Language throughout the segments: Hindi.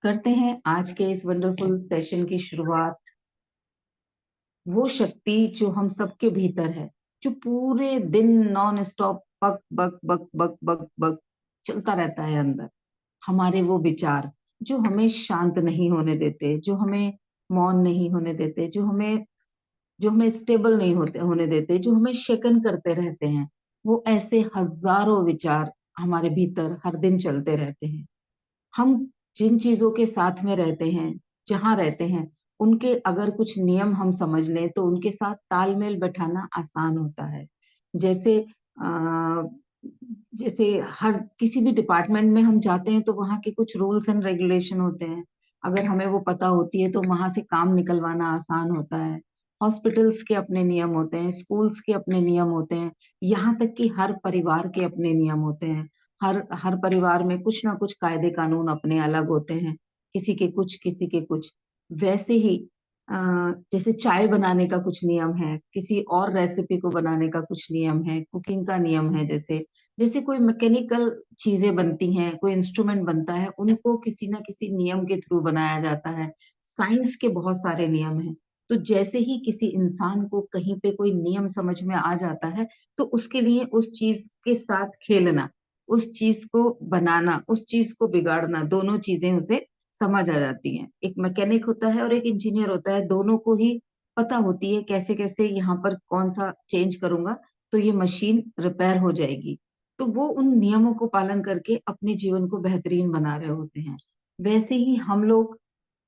करते हैं आज के इस वंडरफुल सेशन की शुरुआत। वो शक्ति जो हम सबके भीतर है, जो पूरे दिन नॉन स्टॉप बक बक बक बक बक बक चलता रहता है अंदर। हमारे वो विचार जो हमें शांत नहीं होने देते, जो हमें मौन नहीं होने देते, जो हमें स्टेबल नहीं होने देते, जो हमें शेकन करते रहते हैं। वो ऐसे हजारों विचार हमारे भीतर हर दिन चलते रहते हैं। हम जिन चीजों के साथ में रहते हैं, जहां रहते हैं, उनके अगर कुछ नियम हम समझ लें तो उनके साथ तालमेल बैठाना आसान होता है। जैसे आ, जैसे हर किसी भी डिपार्टमेंट में हम जाते हैं तो वहाँ के कुछ रूल्स एंड रेगुलेशन होते हैं। अगर हमें वो पता होती है तो वहां से काम निकलवाना आसान होता है। हॉस्पिटल्स के अपने नियम होते हैं, स्कूल्स के अपने नियम होते हैं, यहाँ तक कि हर परिवार के अपने नियम होते हैं। हर हर परिवार में कुछ ना कुछ कायदे कानून अपने अलग होते हैं, किसी के कुछ किसी के कुछ। वैसे ही अ, जैसे चाय बनाने का कुछ नियम है, किसी और रेसिपी को बनाने का कुछ नियम है, कुकिंग का नियम है। जैसे जैसे कोई मैकेनिकल चीजें बनती हैं, कोई इंस्ट्रूमेंट बनता है, उनको किसी ना किसी नियम के थ्रू बनाया जाता है। साइंस के बहुत सारे नियम हैं। तो जैसे ही किसी इंसान को कहीं पे कोई नियम समझ में आ जाता है, तो उसके लिए उस चीज के साथ खेलना, उस चीज को बनाना, उस चीज को बिगाड़ना, दोनों चीजें उसे समझ आ जाती हैं। एक मैकेनिक होता है और एक इंजीनियर होता है, दोनों को ही पता होती है कैसे कैसे यहाँ पर कौन सा चेंज करूंगा तो ये मशीन रिपेयर हो जाएगी। तो वो उन नियमों को पालन करके अपने जीवन को बेहतरीन बना रहे होते हैं। वैसे ही हम लोग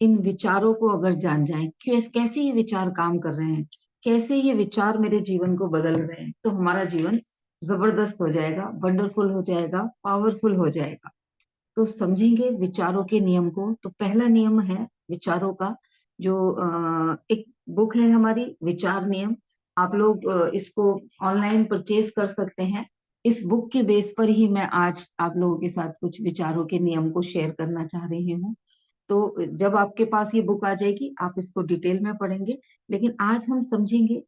इन विचारों को अगर जान जाएं कि कैसे ये विचार काम कर रहे हैं, कैसे ये विचार मेरे जीवन को बदल रहे हैं, तो हमारा जीवन जबरदस्त हो जाएगा, वंडरफुल हो जाएगा, पावरफुल हो जाएगा। तो समझेंगे विचारों के नियम को। तो पहला नियम है विचारों का, जो एक बुक है हमारी, विचार नियम। आप लोग इसको ऑनलाइन परचेज कर सकते हैं। इस बुक के बेस पर ही मैं आज आप लोगों के साथ कुछ विचारों के नियम को शेयर करना चाह रही हूँ। तो जब आपके पास ये बुक आ जाएगी आप इसको डिटेल में पढ़ेंगे। लेकिन आज हम समझेंगे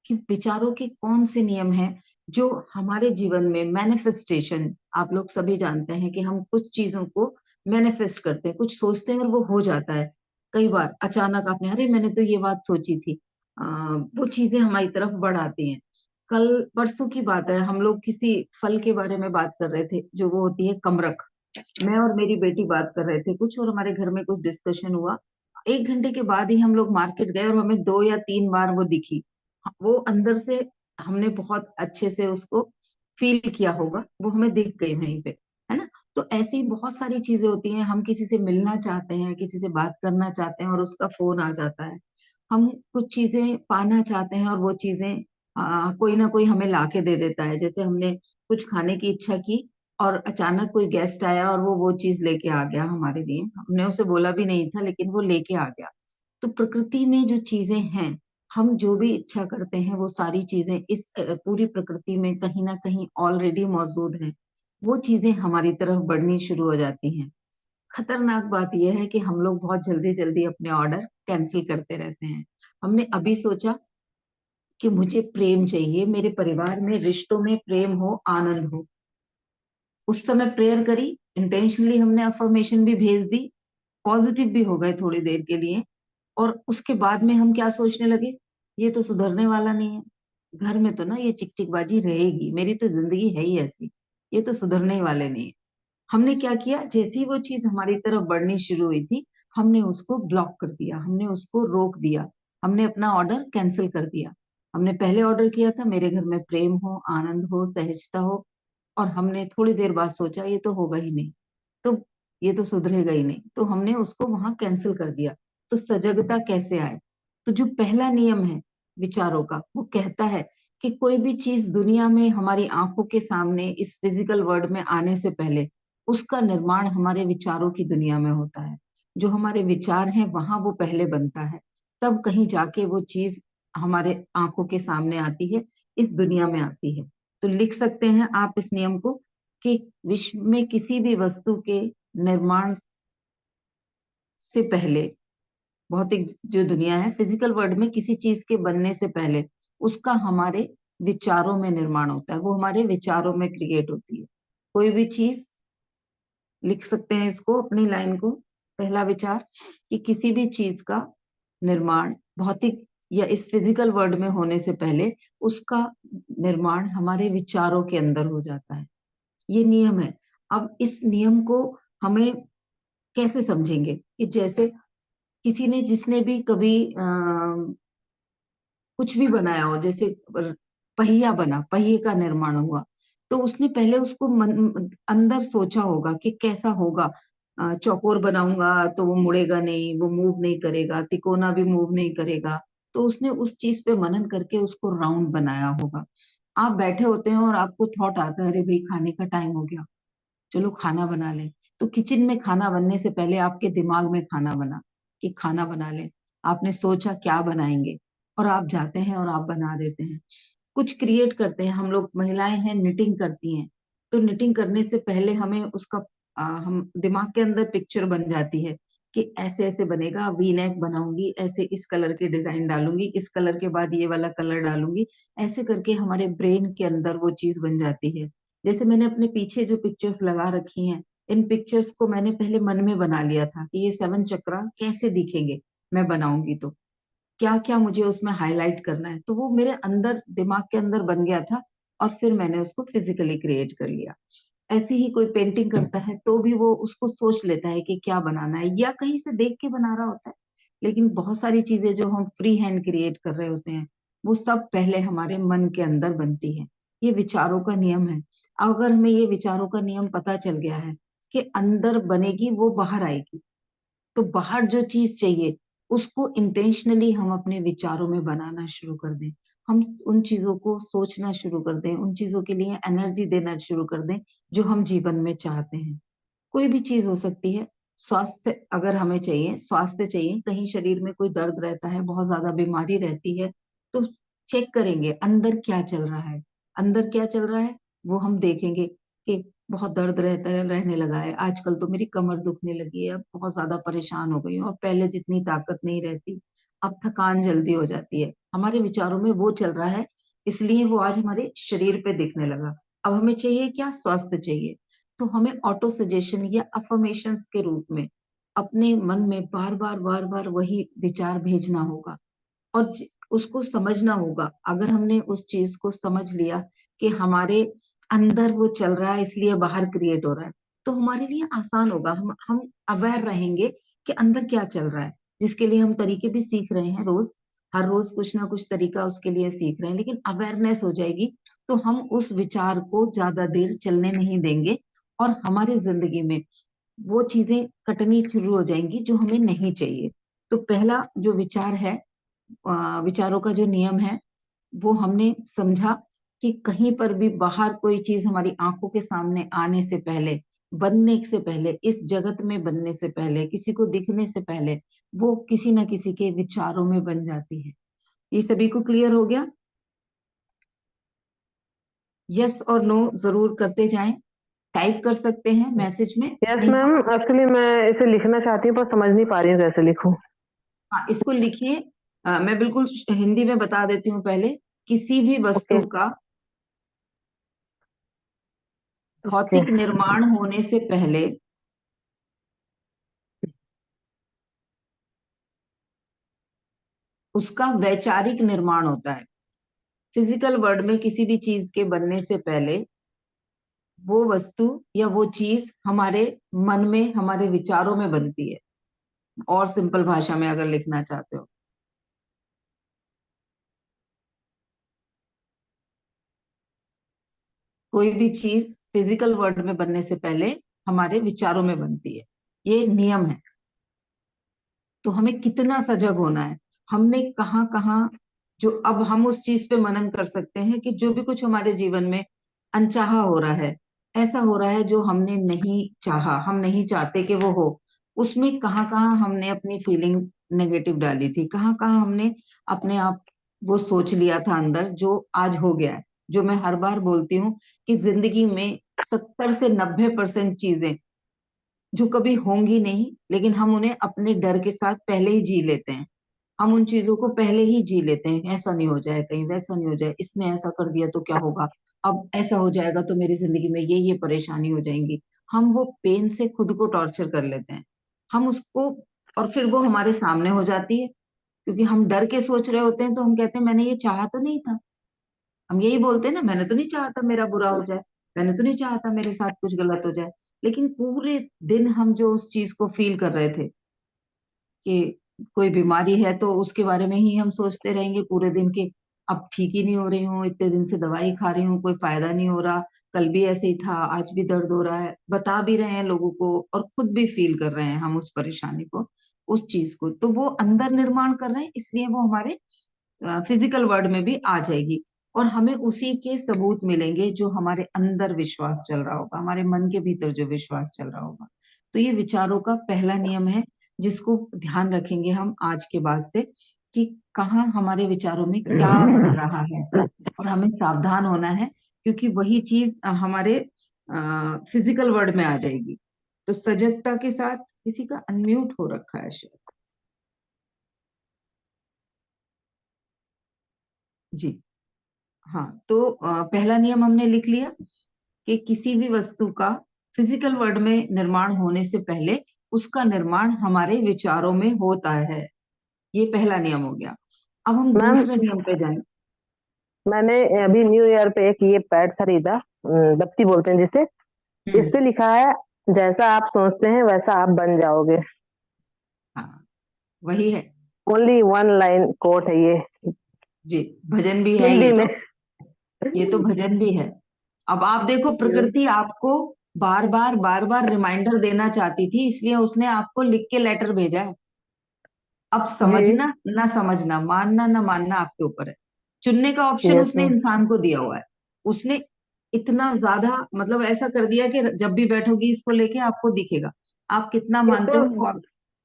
कि विचारों के कौन से नियम हैं जो हमारे जीवन में मैनिफेस्टेशन। आप लोग सभी जानते हैं कि हम कुछ चीजों को मैनिफेस्ट करते हैं, कुछ सोचते हैं और वो हो जाता है। कई बार अचानक आपने, अरे मैंने तो ये बात सोची थी, वो चीजें हमारी तरफ बढ़ आती हैं। कल परसों की बात है, हम लोग किसी फल के बारे में बात कर रहे थे, जो वो होती है कमरख। मैं और मेरी बेटी बात कर रहे थे कुछ, और हमारे घर में कुछ डिस्कशन हुआ। 1 घंटे के बाद ही हम लोग मार्केट गए और हमें 2 या 3 बार वो दिखी। वो अंदर से हमने बहुत अच्छे से उसको फील किया होगा, वो हमें दिख गई वहीं पे, है ना। तो ऐसी बहुत सारी चीजें होती हैं, हम किसी से मिलना चाहते हैं, किसी से बात करना चाहते हैं और उसका फोन आ जाता है। हम कुछ चीजें पाना चाहते हैं और वो चीजें कोई ना कोई हमें लाके दे देता है। जैसे हमने कुछ खाने की इच्छा की और अचानक कोई गेस्ट आया और वो चीज लेके आ गया हमारे लिए, हमने उसे बोला भी नहीं था लेकिन वो लेके आ गया। तो प्रकृति में जो चीजें हैं, हम जो भी इच्छा करते हैं वो सारी चीजें इस पूरी प्रकृति में कहीं ना कहीं ऑलरेडी मौजूद हैं। वो चीजें हमारी तरफ बढ़नी शुरू हो जाती हैं। खतरनाक बात यह है कि हम लोग बहुत जल्दी जल्दी अपने ऑर्डर कैंसिल करते रहते हैं। हमने अभी सोचा कि मुझे प्रेम चाहिए, मेरे परिवार में रिश्तों में प्रेम हो, आनंद हो। उस समय प्रेयर करी, इंटेंशनली हमने अफर्मेशन भी भेज दी, पॉजिटिव भी हो गए थोड़ी देर के लिए। और उसके बाद में हम क्या सोचने लगे, ये तो सुधरने वाला नहीं है, घर में तो ना ये चिकचिकबाजी रहेगी, मेरी तो जिंदगी है ही ऐसी, ये तो सुधरने ही वाले नहीं है। हमने क्या किया, जैसी वो चीज हमारी तरफ बढ़नी शुरू हुई थी, हमने उसको ब्लॉक कर दिया, हमने उसको रोक दिया, हमने अपना ऑर्डर कैंसिल कर दिया। हमने पहले ऑर्डर किया था मेरे घर में प्रेम हो, आनंद हो, सहजता हो, और हमने थोड़ी देर बाद सोचा ये तो होगा ही नहीं, तो ये तो सुधरेगा ही नहीं, तो हमने उसको वहां कैंसिल कर दिया। तो सजगता कैसे आए? तो जो पहला नियम है विचारों का, वो कहता है कि कोई भी चीज दुनिया में हमारी आंखों के सामने इस फिजिकल वर्ल्ड में आने से पहले उसका निर्माण हमारे विचारों की दुनिया में होता है। जो हमारे विचार हैं वहां वो पहले बनता है, तब कहीं जाके वो चीज हमारे आंखों के सामने आती है, इस दुनिया में आती है। तो लिख सकते हैं आप इस नियम को कि विश्व में किसी भी वस्तु के निर्माण से पहले, भौतिक जो दुनिया है, फिजिकल वर्ल्ड में किसी चीज के बनने से पहले उसका हमारे विचारों में निर्माण होता है, वो हमारे विचारों में क्रिएट होती है। कोई भी चीज, लिख सकते हैं इसको अपनी लाइन को, पहला विचार कि किसी भी चीज का निर्माण भौतिक या इस फिजिकल वर्ल्ड में होने से पहले उसका निर्माण हमारे विचारों के अंदर हो जाता है। ये नियम है। अब इस नियम को हमें कैसे समझेंगे कि जैसे किसी ने जिसने भी कभी कुछ भी बनाया हो, जैसे पहिया बना, पहिए का निर्माण हुआ, तो उसने पहले उसको अंदर सोचा होगा कि कैसा होगा। चौकोर बनाऊंगा तो वो मुड़ेगा नहीं, वो मूव नहीं करेगा, तिकोना भी मूव नहीं करेगा। तो उसने उस चीज पे मनन करके उसको राउंड बनाया होगा। आप बैठे होते हैं और आपको थॉट आता है, अरे भाई खाने का टाइम हो गया, चलो खाना बना लें। तो किचन में खाना बनने से पहले आपके दिमाग में खाना बना कि खाना बना लें। आपने सोचा क्या बनाएंगे, और आप जाते हैं और आप बना देते हैं। कुछ क्रिएट करते हैं। हम लोग महिलाएं हैं, निटिंग करती हैं। तो निटिंग करने से पहले हमें उसका हम दिमाग के अंदर पिक्चर बन जाती है कि ऐसे ऐसे बनेगा, वी नेक बनाऊंगी, ऐसे इस कलर की डिजाइन डालूंगी, इस कलर के बाद ये वाला कलर डालूंगी। ऐसे करके हमारे ब्रेन के अंदर वो चीज बन जाती है। जैसे मैंने अपने पीछे जो पिक्चर्स लगा रखी हैं, इन पिक्चर्स को मैंने पहले मन में बना लिया था कि ये 7 चक्रा कैसे दिखेंगे मैं बनाऊंगी तो क्या क्या मुझे उसमें हाईलाइट करना है। तो वो मेरे अंदर दिमाग के अंदर बन गया था, और फिर मैंने उसको फिजिकली क्रिएट कर लिया। ऐसे ही कोई पेंटिंग करता है तो भी वो उसको सोच लेता है कि क्या बनाना है, या कहीं से देख के बना रहा होता है। लेकिन बहुत सारी चीजें जो हम फ्री हैंड क्रिएट कर रहे होते हैं, वो सब पहले हमारे मन के अंदर बनती है। ये विचारों का नियम है। अगर हमें ये विचारों का नियम पता चल गया है कि अंदर बनेगी वो बाहर आएगी, तो बाहर जो चीज चाहिए उसको इंटेंशनली हम अपने विचारों में बनाना शुरू कर दें। हम उन चीजों को सोचना शुरू कर दें, उन चीजों के लिए एनर्जी देना शुरू कर दें जो हम जीवन में चाहते हैं। कोई भी चीज हो सकती है। स्वास्थ्य अगर हमें चाहिए, स्वास्थ्य चाहिए, कहीं शरीर में कोई दर्द रहता है, बहुत ज्यादा बीमारी रहती है, तो चेक करेंगे अंदर क्या चल रहा है। अंदर क्या चल रहा है वो हम देखेंगे कि बहुत दर्द रहता है, रहने लगा है, आजकल तो मेरी कमर दुखने लगी है, अब बहुत ज्यादा परेशान हो गई हूँ, अब पहले जितनी ताकत नहीं रहती, अब थकान जल्दी हो जाती है। हमारे विचारों में वो चल रहा है, इसलिए वो आज हमारे शरीर पे दिखने लगा। अब हमें चाहिए क्या? स्वास्थ्य चाहिए। तो हमें ऑटो सजेशन या अफर्मेशंस के रूप में अपने मन में बार बार बार बार वही विचार भेजना होगा, और उसको समझना होगा। अगर हमने उस चीज को समझ लिया कि हमारे अंदर वो चल रहा है इसलिए बाहर क्रिएट हो रहा है, तो हमारे लिए आसान होगा। हम अवेयर रहेंगे कि अंदर क्या चल रहा है, जिसके लिए हम तरीके भी सीख रहे हैं रोज। हर रोज कुछ ना कुछ तरीका उसके लिए सीख रहे हैं, लेकिन अवेयरनेस हो जाएगी तो हम उस विचार को ज्यादा देर चलने नहीं देंगे, और हमारी जिंदगी में वो चीजें कटनी शुरू हो जाएंगी जो हमें नहीं चाहिए। तो पहला जो विचार है, विचारों का जो नियम है, वो हमने समझा कि कहीं पर भी बाहर कोई चीज हमारी आंखों के सामने आने से पहले, बनने से पहले, इस जगत में बनने से पहले, किसी को दिखने से पहले, वो किसी ना किसी के विचारों में बन जाती है। ये सभी को क्लियर हो गया? यस और नो जरूर करते जाएं। टाइप कर सकते हैं मैसेज में, यस नहीं तो मैम, एक्चुअली मैं इसे लिखना चाहती हूँ पर समझ नहीं पा रही हूँ कैसे लिखूं। हाँ, इसको लिखिए। मैं बिल्कुल हिंदी में बता देती हूँ पहले। किसी भी ओके। वस्तु का ओके। भौतिक निर्माण होने से पहले उसका वैचारिक निर्माण होता है। फिजिकल वर्ल्ड में किसी भी चीज के बनने से पहले वो वस्तु या वो चीज हमारे मन में, हमारे विचारों में बनती है। और सिंपल भाषा में अगर लिखना चाहते हो, कोई भी चीज फिजिकल वर्ल्ड में बनने से पहले हमारे विचारों में बनती है। ये नियम है। तो हमें कितना सजग होना है। हमने कहाँ कहाँ, जो अब हम उस चीज पे मनन कर सकते हैं कि जो भी कुछ हमारे जीवन में अनचाहा हो रहा है, ऐसा हो रहा है जो हमने नहीं चाहा, हम नहीं चाहते कि वो हो, उसमें कहाँ कहाँ हमने अपनी फीलिंग नेगेटिव डाली थी, कहाँ कहाँ हमने अपने आप वो सोच लिया था अंदर जो आज हो गया है। जो मैं हर बार बोलती हूँ कि जिंदगी में 70 से 90% चीजें जो कभी होंगी नहीं, लेकिन हम उन्हें अपने डर के साथ पहले ही जी लेते हैं। हम उन चीजों को पहले ही जी लेते हैं, ऐसा नहीं हो जाए, कहीं वैसा नहीं हो जाए, इसने ऐसा कर दिया तो क्या होगा, अब ऐसा हो जाएगा तो मेरी जिंदगी में ये परेशानी हो जाएंगी। हम वो पेन से खुद को टॉर्चर कर लेते हैं। हम उसको, और फिर वो हमारे सामने हो जाती है, क्योंकि हम डर के सोच रहे होते हैं तो हम कहते हैं मैंने ये चाहा तो नहीं था। हम यही बोलते हैं ना, मैंने तो नहीं चाहा था मेरा बुरा हो जाए, मैंने तो नहीं चाहा था मेरे साथ कुछ गलत हो जाए। लेकिन पूरे दिन हम जो उस चीज को फील कर रहे थे कि कोई बीमारी है, तो उसके बारे में ही हम सोचते रहेंगे पूरे दिन कि अब ठीक ही नहीं हो रही हूँ, इतने दिन से दवाई खा रही हूँ, कोई फायदा नहीं हो रहा, कल भी ऐसे ही था, आज भी दर्द हो रहा है, बता भी रहे हैं लोगों को और खुद भी फील कर रहे हैं हम उस परेशानी को, उस चीज को। तो वो अंदर निर्माण कर रहे हैं, इसलिए वो हमारे फिजिकल वर्ल्ड में भी आ जाएगी। और हमें उसी के सबूत मिलेंगे जो हमारे अंदर विश्वास चल रहा होगा, हमारे मन के भीतर जो विश्वास चल रहा होगा। तो ये विचारों का पहला नियम है, जिसको ध्यान रखेंगे हम आज के बाद से, कि कहाँ हमारे विचारों में क्या बन रहा है, और हमें सावधान होना है, क्योंकि वही चीज हमारे फिजिकल वर्ल्ड में आ जाएगी। तो सजगता के साथ, किसी का अनम्यूट हो रखा है शायद। जी हाँ, तो पहला नियम हमने लिख लिया कि किसी भी वस्तु का फिजिकल वर्ल्ड में निर्माण होने से पहले उसका निर्माण हमारे विचारों में होता है। ये पहला नियम हो गया। अब हम मैम, दूसरे नियम पे जाएं। मैंने अभी न्यू ईयर पे एक ये पैड खरीदा, दप्ती बोलते हैं जिसे। इस हम्म। पे लिखा है, जैसा आप सोचते हैं वैसा आप बन जाओगे। हाँ, वही है। ओनली वन लाइन कोट है ये, जी, भजन भी है ये हिंदी में। तो। ये तो भजन भी है। अब आप देखो, प्रकृति आपको बार बार बार बार रिमाइंडर देना चाहती थी, इसलिए उसने आपको लिख के लेटर भेजा है। अब जी, समझना ना समझना, मानना ना मानना आपके ऊपर है। चुनने का ऑप्शन यस उसने मैम। इंसान को दिया हुआ है। उसने इतना ज्यादा मतलब ऐसा कर दिया कि जब भी बैठोगी इसको लेके आपको दिखेगा, आप कितना ये मानते तो हो। और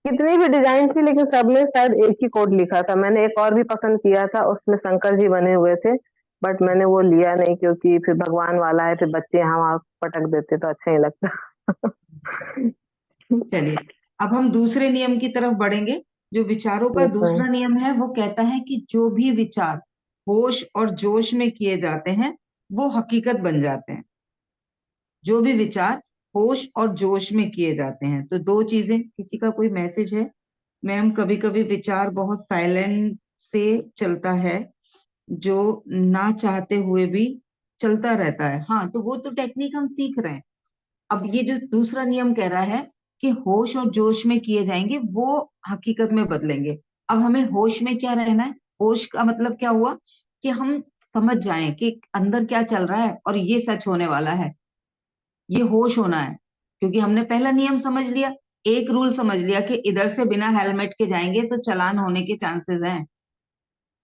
कितनी भी डिजाइन थी, लेकिन सब में शायद एक ही कोड लिखा था। मैंने एक और भी पसंद किया था, उसमें शंकर जी बने हुए थे, बट मैंने वो लिया नहीं, क्योंकि फिर भगवान वाला है, फिर बच्चे यहाँ वहाँ पटक देते तो अच्छा नहीं लगता। चलिए, अब हम दूसरे नियम की तरफ बढ़ेंगे। जो विचारों का यस मैम। दूसरा नियम है वो कहता है कि जो भी विचार होश और जोश में किए जाते हैं वो हकीकत बन जाते हैं। जो भी विचार होश और जोश में किए जाते हैं, तो दो चीजें, किसी का कोई मैसेज है। मैम, कभी कभी विचार बहुत साइलेंट से चलता है, जो ना चाहते हुए भी चलता रहता है। हाँ, तो वो तो टेक्निक हम सीख रहे हैं। अब ये जो दूसरा नियम कह रहा है कि होश और जोश में किए जाएंगे वो हकीकत में बदलेंगे। अब हमें होश में क्या रहना है। होश का मतलब क्या हुआ कि हम समझ जाएं कि अंदर क्या चल रहा है और ये सच होने वाला है। ये होश होना है, क्योंकि हमने पहला नियम समझ लिया। एक रूल समझ लिया कि इधर से बिना हेलमेट के जाएंगे तो चालान होने के चांसेस हैं।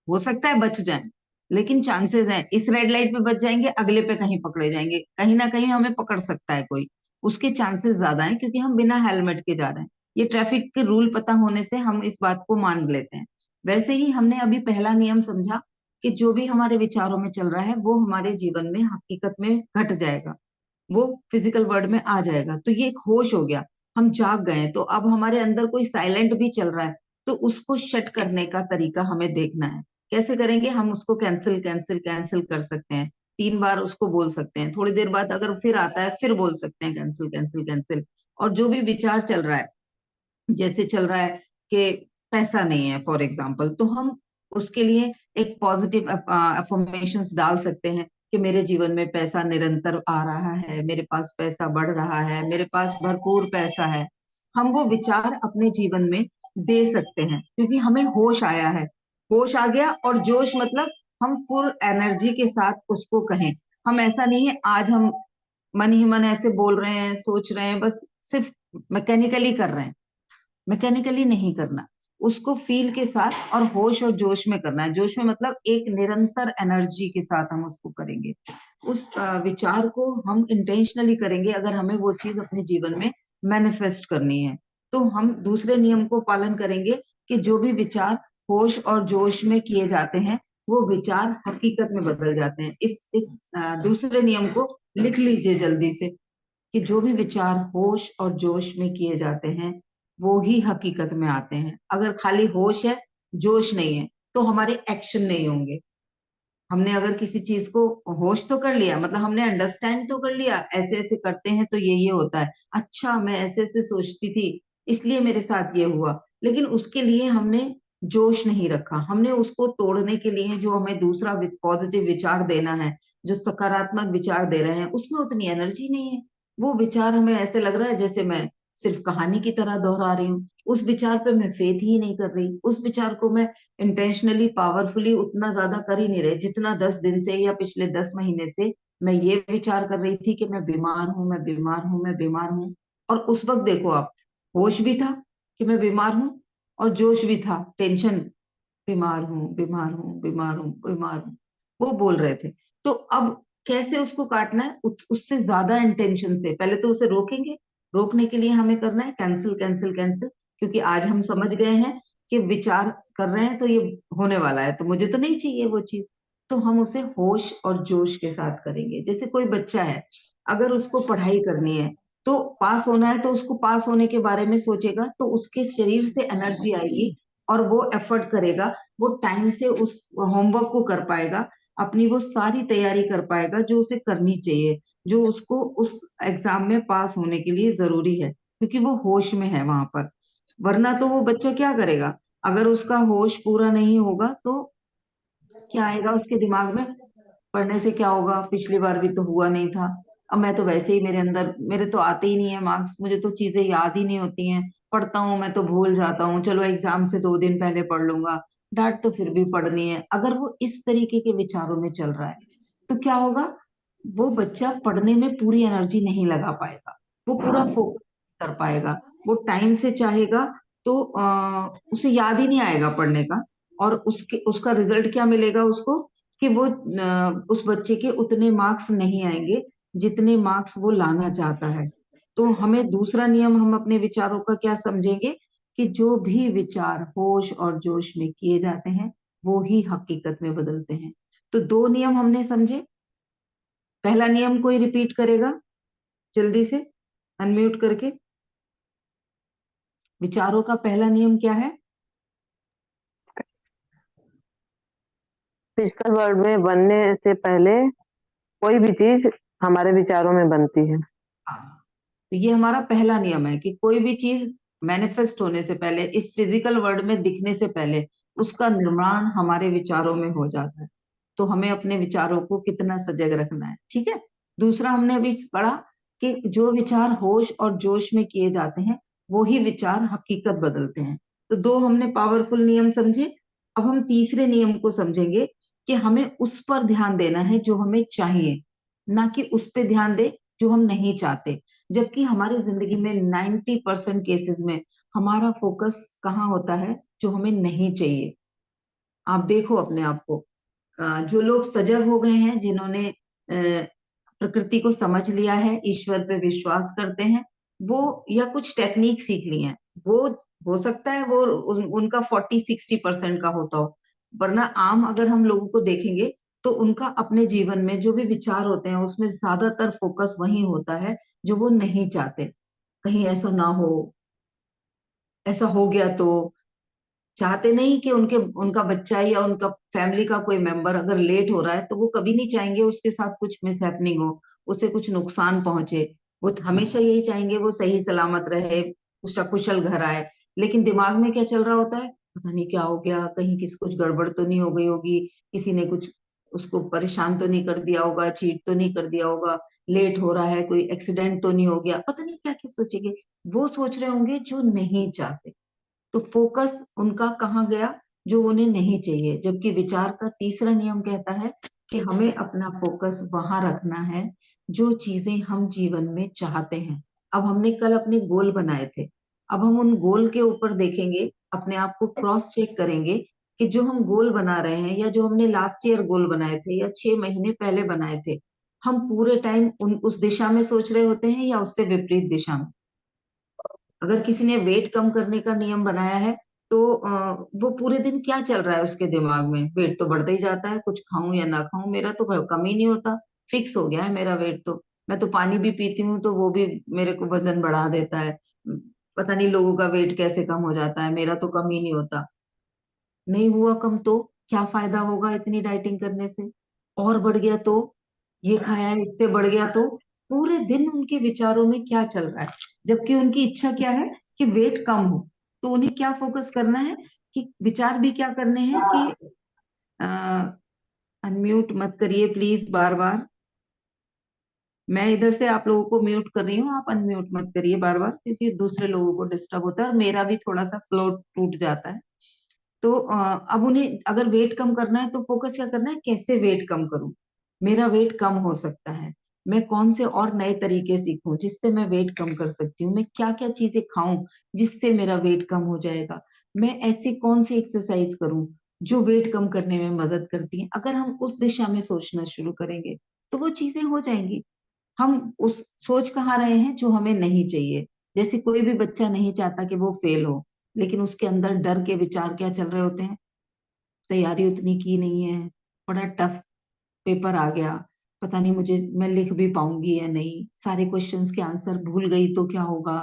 हो सकता है बच जाएं, लेकिन चांसेस हैं। इस रेड लाइट पे बच जाएंगे, अगले पे कहीं पकड़े जाएंगे, कहीं ना कहीं हमें पकड़ सकता है कोई। उसके चांसेस ज्यादा हैं, क्योंकि हम बिना हेलमेट के जा रहे हैं। ये ट्रैफिक के रूल पता होने से हम इस बात को मान लेते हैं। वैसे ही हमने अभी पहला नियम समझा कि जो भी हमारे विचारों में चल रहा है वो हमारे जीवन में हकीकत में घट जाएगा, वो फिजिकल वर्ल्ड में आ जाएगा। तो ये एक होश हो गया, हम जाग गए हैं। तो अब हमारे अंदर कोई साइलेंट भी चल रहा है, तो उसको शट करने का तरीका हमें देखना है। कैसे करेंगे, हम उसको कैंसिल कैंसिल कैंसिल कर सकते हैं। 3 बार उसको बोल सकते हैं, थोड़ी देर बाद अगर फिर आता है फिर बोल सकते हैं कैंसिल कैंसिल कैंसिल। और जो भी विचार चल रहा है, जैसे चल रहा है कि पैसा नहीं है फॉर एग्जाम्पल, तो हम उसके लिए एक पॉजिटिव अफर्मेशंस डाल सकते हैं कि मेरे जीवन में पैसा निरंतर आ रहा है, मेरे पास पैसा बढ़ रहा है, मेरे पास भरपूर पैसा है। हम वो विचार अपने जीवन में दे सकते हैं, क्योंकि हमें होश आया है। होश आ गया, और जोश मतलब हम फुल एनर्जी के साथ उसको कहें। हम ऐसा नहीं है आज हम मन ही मन ऐसे बोल रहे हैं, सोच रहे हैं, बस सिर्फ मैकेनिकली कर रहे हैं। मैकेनिकली नहीं करना, उसको फील के साथ और होश और जोश में करना है। जोश में मतलब एक निरंतर एनर्जी के साथ हम उसको करेंगे। उस विचार को हम इंटेंशनली करेंगे, अगर हमें वो चीज अपने जीवन में मैनिफेस्ट करनी है। तो हम दूसरे नियम को पालन करेंगे कि जो भी विचार होश और जोश में किए जाते हैं वो विचार हकीकत में बदल जाते हैं। इस दूसरे नियम को लिख लीजिए जल्दी से, कि जो भी विचार होश और जोश में किए जाते हैं वो ही हकीकत में आते हैं। अगर खाली होश है, जोश नहीं है, तो हमारे एक्शन नहीं होंगे। हमने अगर किसी चीज को होश तो कर लिया, मतलब हमने अंडरस्टैंड तो कर लिया, ऐसे ऐसे करते हैं तो ये होता है, अच्छा मैं ऐसे ऐसे सोचती थी, इसलिए मेरे साथ ये हुआ। लेकिन उसके लिए हमने जोश नहीं रखा, हमने उसको तोड़ने के लिए जो हमें दूसरा पॉजिटिव विचार देना है, जो सकारात्मक विचार दे रहे हैं, उसमें उतनी एनर्जी नहीं है। वो विचार हमें ऐसे लग रहा है जैसे मैं सिर्फ कहानी की तरह दोहरा रही हूँ। उस विचार पे मैं फेथ ही नहीं कर रही, उस विचार को मैं इंटेंशनली पावरफुली उतना ज्यादा कर ही नहीं रही जितना 10 दिन से या पिछले 10 महीने से मैं ये विचार कर रही थी कि मैं बीमार हूं, मैं बीमार हूं, मैं बीमार हूं। और उस वक्त देखो आप, होश भी था कि मैं बीमार हूं, और जोश भी था, टेंशन, बीमार हूं, बीमार हूं, बीमार हूं, बीमार हूं, वो बोल रहे थे। तो अब कैसे उसको काटना है? उससे ज्यादा इंटेंशन से पहले तो उसे रोकेंगे। रोकने के लिए हमें करना है कैंसिल, कैंसिल, कैंसिल। क्योंकि आज हम समझ गए हैं कि विचार कर रहे हैं तो ये होने वाला है, तो मुझे तो नहीं चाहिए वो चीज। तो हम उसे होश और जोश के साथ करेंगे। जैसे कोई बच्चा है, अगर उसको पढ़ाई करनी है, तो पास होना है, तो उसको पास होने के बारे में सोचेगा, तो उसके शरीर से एनर्जी आएगी और वो एफर्ट करेगा, वो टाइम से उस होमवर्क को कर पाएगा, अपनी वो सारी तैयारी कर पाएगा जो उसे करनी चाहिए, जो उसको उस एग्जाम में पास होने के लिए जरूरी है, क्योंकि वो होश में है वहां पर। वरना तो वो बच्चा क्या करेगा? अगर उसका होश पूरा नहीं होगा तो क्या आएगा उसके दिमाग में? पढ़ने से क्या होगा, पिछली बार भी तो हुआ नहीं था, अब मैं तो वैसे ही, मेरे अंदर मेरे तो आते ही नहीं है मार्क्स, मुझे तो चीजें याद ही नहीं होती हैं, पढ़ता हूँ मैं तो भूल जाता हूँ, चलो एग्जाम से 2 दिन पहले पढ़ लूंगा, डांट तो फिर भी पढ़नी है। अगर वो इस तरीके के विचारों में चल रहा है, तो क्या होगा? वो बच्चा पढ़ने में पूरी एनर्जी नहीं लगा पाएगा, वो पूरा फोकस कर पाएगा। वो टाइम से चाहेगा तो उसे याद ही नहीं आएगा पढ़ने का। और उसके उसका रिजल्ट क्या मिलेगा उसको? कि वो उस बच्चे के उतने मार्क्स नहीं आएंगे जितने मार्क्स वो लाना चाहता है। तो हमें दूसरा नियम हम अपने विचारों का क्या समझेंगे? कि जो भी विचार होश और जोश में किए जाते हैं, वो ही हकीकत में बदलते हैं। तो 2 नियम हमने समझे। पहला नियम कोई रिपीट करेगा जल्दी से, अनम्यूट करके? विचारों का पहला नियम क्या है? फिजिकल वर्ल्ड में बनने से पहले कोई भी चीज हमारे विचारों में बनती है। हाँ, तो ये हमारा पहला नियम है कि कोई भी चीज मैनिफेस्ट होने से पहले, इस फिजिकल वर्ल्ड में दिखने से पहले, उसका निर्माण हमारे विचारों में हो जाता है। तो हमें अपने विचारों को कितना सजग रखना है, ठीक है। दूसरा हमने अभी पढ़ा कि जो विचार होश और जोश में किए जाते हैं, वो ही विचार हकीकत बदलते हैं। तो 2 हमने पावरफुल नियम समझे। अब हम तीसरे नियम को समझेंगे कि हमें उस पर ध्यान देना है जो हमें चाहिए, ना कि उस पर ध्यान दे जो हम नहीं चाहते। जबकि हमारी जिंदगी में 90% केसेस में हमारा फोकस कहाँ होता है? जो हमें नहीं चाहिए। आप देखो अपने आप को, जो लोग सजग हो गए हैं, जिन्होंने प्रकृति को समझ लिया है, ईश्वर पे विश्वास करते हैं, वो या कुछ टेक्निक सीख ली हैं, वो हो सकता है वो उनका 40-60% का होता हो। वरना आम अगर हम लोगों को देखेंगे, तो उनका अपने जीवन में जो भी विचार होते हैं, उसमें ज्यादातर फोकस वही होता है जो वो नहीं चाहते। कहीं ऐसा ना हो, ऐसा हो गया तो, चाहते नहीं कि उनके उनका बच्चा या उनका फैमिली का कोई मेंबर अगर लेट हो रहा है, तो वो कभी नहीं चाहेंगे उसके साथ कुछ मिसहैपनिंग हो, उसे कुछ नुकसान पहुंचे। वो हमेशा यही चाहेंगे वो सही सलामत रहे, सकुशल घर आए। लेकिन दिमाग में क्या चल रहा होता है? पता नहीं क्या हो गया, कहीं किसी कुछ गड़बड़ तो नहीं हो गई होगी, किसी ने कुछ उसको परेशान तो नहीं कर दिया होगा, चीट तो नहीं कर दिया होगा, लेट हो रहा है, कोई एक्सीडेंट तो नहीं हो गया, पता नहीं क्या क्या सोचेंगे। वो सोच रहे होंगे जो नहीं चाहते। तो फोकस उनका कहाँ गया? जो उन्हें नहीं चाहिए। जबकि विचार का तीसरा नियम कहता है कि हमें अपना फोकस वहां रखना है जो चीजें हम जीवन में चाहते हैं। अब हमने कल अपने गोल बनाए थे, अब हम उन गोल के ऊपर देखेंगे, अपने आप को क्रॉस चेक करेंगे कि जो हम गोल बना रहे हैं, या जो हमने लास्ट ईयर गोल बनाए थे या 6 महीने पहले बनाए थे, हम पूरे टाइम उस दिशा में सोच रहे होते हैं या उससे विपरीत दिशा में। अगर किसी ने वेट कम करने का नियम बनाया है, तो वो पूरे दिन क्या चल रहा है उसके दिमाग में? वेट तो बढ़ता ही जाता है, कुछ खाऊं या ना खाऊं मेरा तो कम ही नहीं होता, फिक्स हो गया है मेरा वेट तो। मैं तो पानी भी पीती हूँ तो वो भी मेरे को वजन बढ़ा देता है। पता नहीं लोगों का वेट कैसे कम हो जाता है, मेरा तो कम ही नहीं होता। नहीं हुआ कम तो क्या फायदा होगा इतनी डाइटिंग करने से? और बढ़ गया तो, ये खाया है इससे बढ़ गया तो। पूरे दिन उनके विचारों में क्या चल रहा है? जबकि उनकी इच्छा क्या है? कि वेट कम हो, तो उन्हें क्या फोकस करना है कि विचार भी क्या करने हैं कि अनम्यूट मत करिए प्लीज बार बार। मैं इधर से आप लोगों को म्यूट कर रही हूँ, आप अनम्यूट मत करिए बार बार, क्योंकि दूसरे लोगों को डिस्टर्ब होता है और मेरा भी थोड़ा सा फ्लो टूट जाता है। तो अब उन्हें अगर वेट कम करना है तो फोकस क्या करना है, कैसे वेट कम करूं, मेरा वेट कम हो सकता है, मैं कौन से और नए तरीके सीखूं जिससे मैं वेट कम कर सकती हूँ, मैं क्या क्या चीजें खाऊं जिससे मेरा वेट कम हो जाएगा, मैं ऐसी कौन सी एक्सरसाइज करूं जो वेट कम करने में मदद करती है। अगर हम उस दिशा में सोचना शुरू करेंगे तो वो चीजें हो जाएंगी। हम उस सोच कहाँ रहे हैं जो हमें नहीं चाहिए। जैसे कोई भी बच्चा नहीं चाहता कि वो फेल हो, लेकिन उसके अंदर डर के विचार क्या चल रहे होते हैं, तैयारी उतनी की नहीं है, बड़ा टफ पेपर आ गया, पता नहीं मुझे मैं लिख भी पाऊंगी या नहीं, सारे क्वेश्चंस के आंसर भूल गई तो क्या होगा,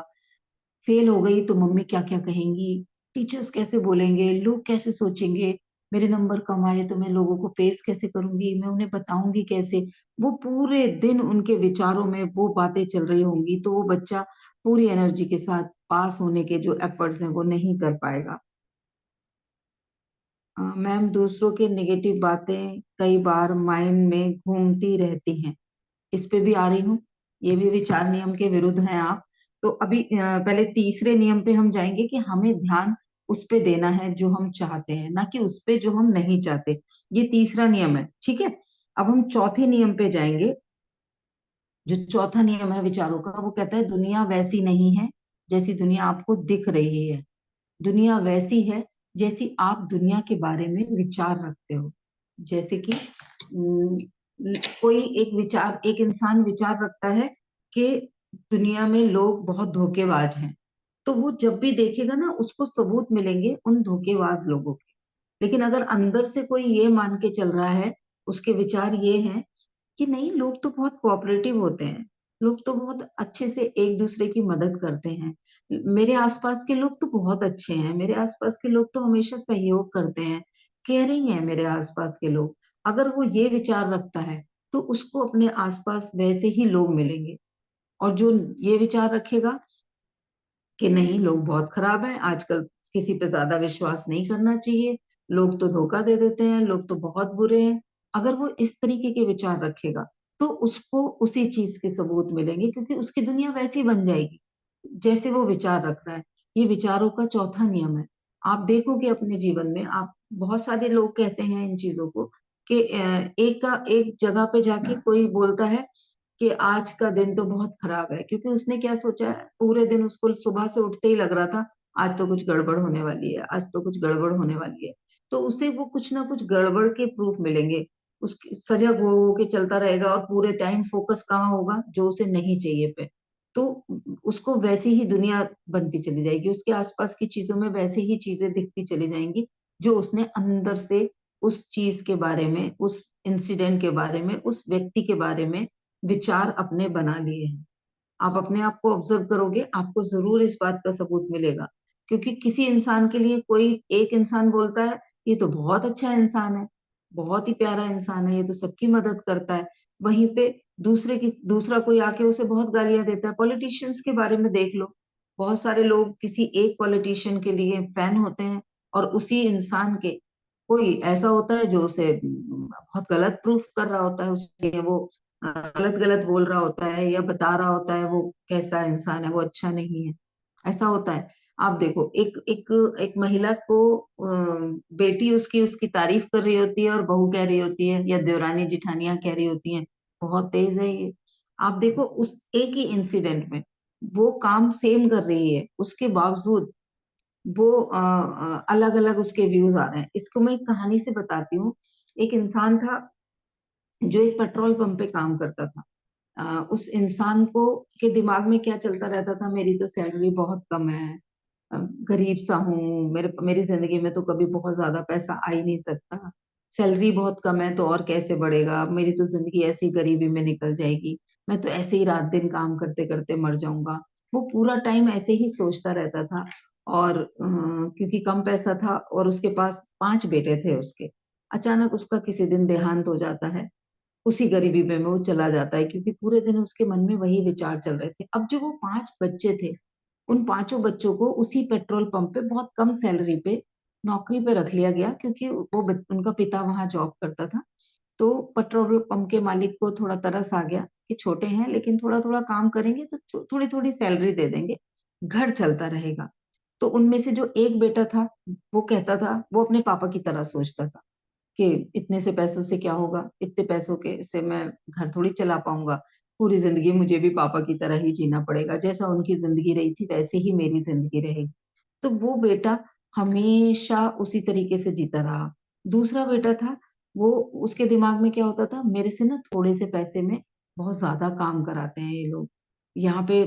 फेल हो गई तो मम्मी क्या क्या कहेंगी, टीचर्स कैसे बोलेंगे, लोग कैसे सोचेंगे, मेरे नंबर कम आए तो मैं लोगों को फेस कैसे करूंगी, मैं उन्हें बताऊंगी कैसे। वो पूरे दिन उनके विचारों में वो बातें चल रही होंगी, तो वो बच्चा पूरी एनर्जी के साथ पास होने के जो एफर्ट्स हैं वो नहीं कर पाएगा। मैम, दूसरों के नेगेटिव बातें कई बार माइंड में घूमती रहती हैं, इस पे भी आ रही हूँ, ये भी विचार नियम के विरुद्ध हैं आप। तो अभी पहले तीसरे नियम पे हम जाएंगे कि हमें ध्यान उस पे देना है जो हम चाहते हैं, ना कि उस पे जो हम नहीं चाहते। ये तीसरा नियम है, ठीक है। अब हम चौथे नियम पे जाएंगे। जो चौथा नियम है विचारों का, वो कहता है दुनिया वैसी नहीं है जैसी दुनिया आपको दिख रही है, दुनिया वैसी है जैसी आप दुनिया के बारे में विचार रखते हो। जैसे कि कोई एक इंसान विचार रखता है कि दुनिया में लोग बहुत धोखेबाज हैं, तो वो जब भी देखेगा ना उसको सबूत मिलेंगे उन धोखेबाज लोगों के। लेकिन अगर अंदर से कोई ये मान के चल रहा है, उसके विचार ये हैं कि नहीं, लोग तो बहुत कोऑपरेटिव होते हैं, लोग तो बहुत अच्छे से एक दूसरे की मदद करते हैं, मेरे आसपास के लोग तो बहुत अच्छे हैं, मेरे आसपास के लोग तो हमेशा सहयोग करते हैं, केयरिंग है मेरे आसपास के लोग। अगर वो ये विचार रखता है तो उसको अपने आसपास वैसे ही लोग मिलेंगे। और जो ये विचार रखेगा कि नहीं, लोग बहुत खराब हैं आजकल, किसी पे ज्यादा विश्वास नहीं करना चाहिए, लोग तो धोखा दे देते हैं, लोग तो बहुत बुरे हैं, अगर वो इस तरीके के विचार रखेगा तो उसको उसी चीज के सबूत मिलेंगे, क्योंकि उसकी दुनिया वैसी बन जाएगी जैसे वो विचार रख रहा है। ये विचारों का चौथा नियम है। आप देखोगे अपने जीवन में, आप बहुत सारे लोग कहते हैं इन चीजों को कि एक जगह पे जाके कोई बोलता है कि आज का दिन तो बहुत खराब है, क्योंकि उसने क्या सोचा है, पूरे दिन उसको सुबह से उठते ही लग रहा था आज तो कुछ गड़बड़ होने वाली है, आज तो कुछ गड़बड़ होने वाली है। तो उसे वो कुछ ना कुछ गड़बड़ के प्रूफ मिलेंगे, उसकी सजग हो के चलता रहेगा और पूरे टाइम फोकस कहाँ होगा, जो उसे नहीं चाहिए पे। तो उसको वैसी ही दुनिया बनती चली जाएगी, उसके आसपास की चीजों में वैसी ही चीजें दिखती चली जाएंगी जो उसने अंदर से उस चीज के बारे में, उस इंसिडेंट के बारे में, उस व्यक्ति के बारे में विचार अपने बना लिए हैं। आप अपने आप को ऑब्जर्व करोगे, आपको जरूर इस बात का सबूत मिलेगा। क्योंकि किसी इंसान के लिए कोई एक इंसान बोलता है ये तो बहुत अच्छा इंसान है, बहुत ही प्यारा इंसान है, ये तो सबकी मदद करता है, वहीं पे दूसरा कोई आके उसे बहुत गालियां देता है। पॉलिटिशियंस के बारे में देख लो, बहुत सारे लोग किसी एक पॉलिटिशियन के लिए फैन होते हैं, और उसी इंसान के कोई ऐसा होता है जो उसे बहुत गलत प्रूफ कर रहा होता है, उसके वो गलत गलत बोल रहा होता है या बता रहा होता है वो कैसा इंसान है, वो अच्छा नहीं है, ऐसा होता है। आप देखो, एक एक एक महिला को बेटी उसकी उसकी तारीफ कर रही होती है और बहू कह रही होती है या देवरानी जिठानियां कह रही होती हैं बहुत तेज है ये। आप देखो, उस एक ही इंसिडेंट में वो काम सेम कर रही है, उसके बावजूद वो अलग अलग उसके व्यूज आ रहे हैं। इसको मैं एक कहानी से बताती हूँ। एक इंसान था जो एक पेट्रोल पंप पे काम करता था। उस इंसान को के दिमाग में क्या चलता रहता था, मेरी तो सैलरी बहुत कम है, गरीब सा हूँ, मेरी जिंदगी में तो कभी बहुत ज्यादा पैसा आ ही नहीं सकता, सैलरी बहुत कम है तो और कैसे बढ़ेगा, मेरी तो जिंदगी ऐसी गरीबी में निकल जाएगी, मैं तो ऐसे ही रात दिन काम करते करते मर जाऊंगा। वो पूरा टाइम ऐसे ही सोचता रहता था। और क्योंकि कम पैसा था और उसके पास 5 बेटे थे उसके, अचानक उसका किसी दिन देहांत हो जाता है, उसी गरीबी में वो चला जाता है, क्योंकि पूरे दिन उसके मन में वही विचार चल रहे थे। अब जो वो 5 बच्चे थे, उन पांचों बच्चों को उसी पेट्रोल पंप पे बहुत कम सैलरी पे नौकरी पे रख लिया गया, क्योंकि उनका पिता वहां जॉब करता था। तो पेट्रोल पंप के मालिक को थोड़ा तरस आ गया कि छोटे हैं लेकिन थोड़ा थोड़ा काम करेंगे तो थोड़ी थोड़ी सैलरी दे देंगे, घर चलता रहेगा। तो उनमें से जो एक बेटा था, वो कहता था, वो अपने पापा की तरह सोचता था कि इतने से पैसों से क्या होगा, इतने पैसों के से मैं घर थोड़ी चला पाऊंगा, पूरी जिंदगी मुझे भी पापा की तरह ही जीना पड़ेगा, जैसा उनकी जिंदगी रही थी वैसे ही मेरी जिंदगी रहेगी। तो वो बेटा हमेशा उसी तरीके से जीता रहा। दूसरा बेटा था, वो उसके दिमाग में क्या होता था, मेरे से ना थोड़े से पैसे में बहुत ज्यादा काम कराते हैं ये लोग, यहाँ पे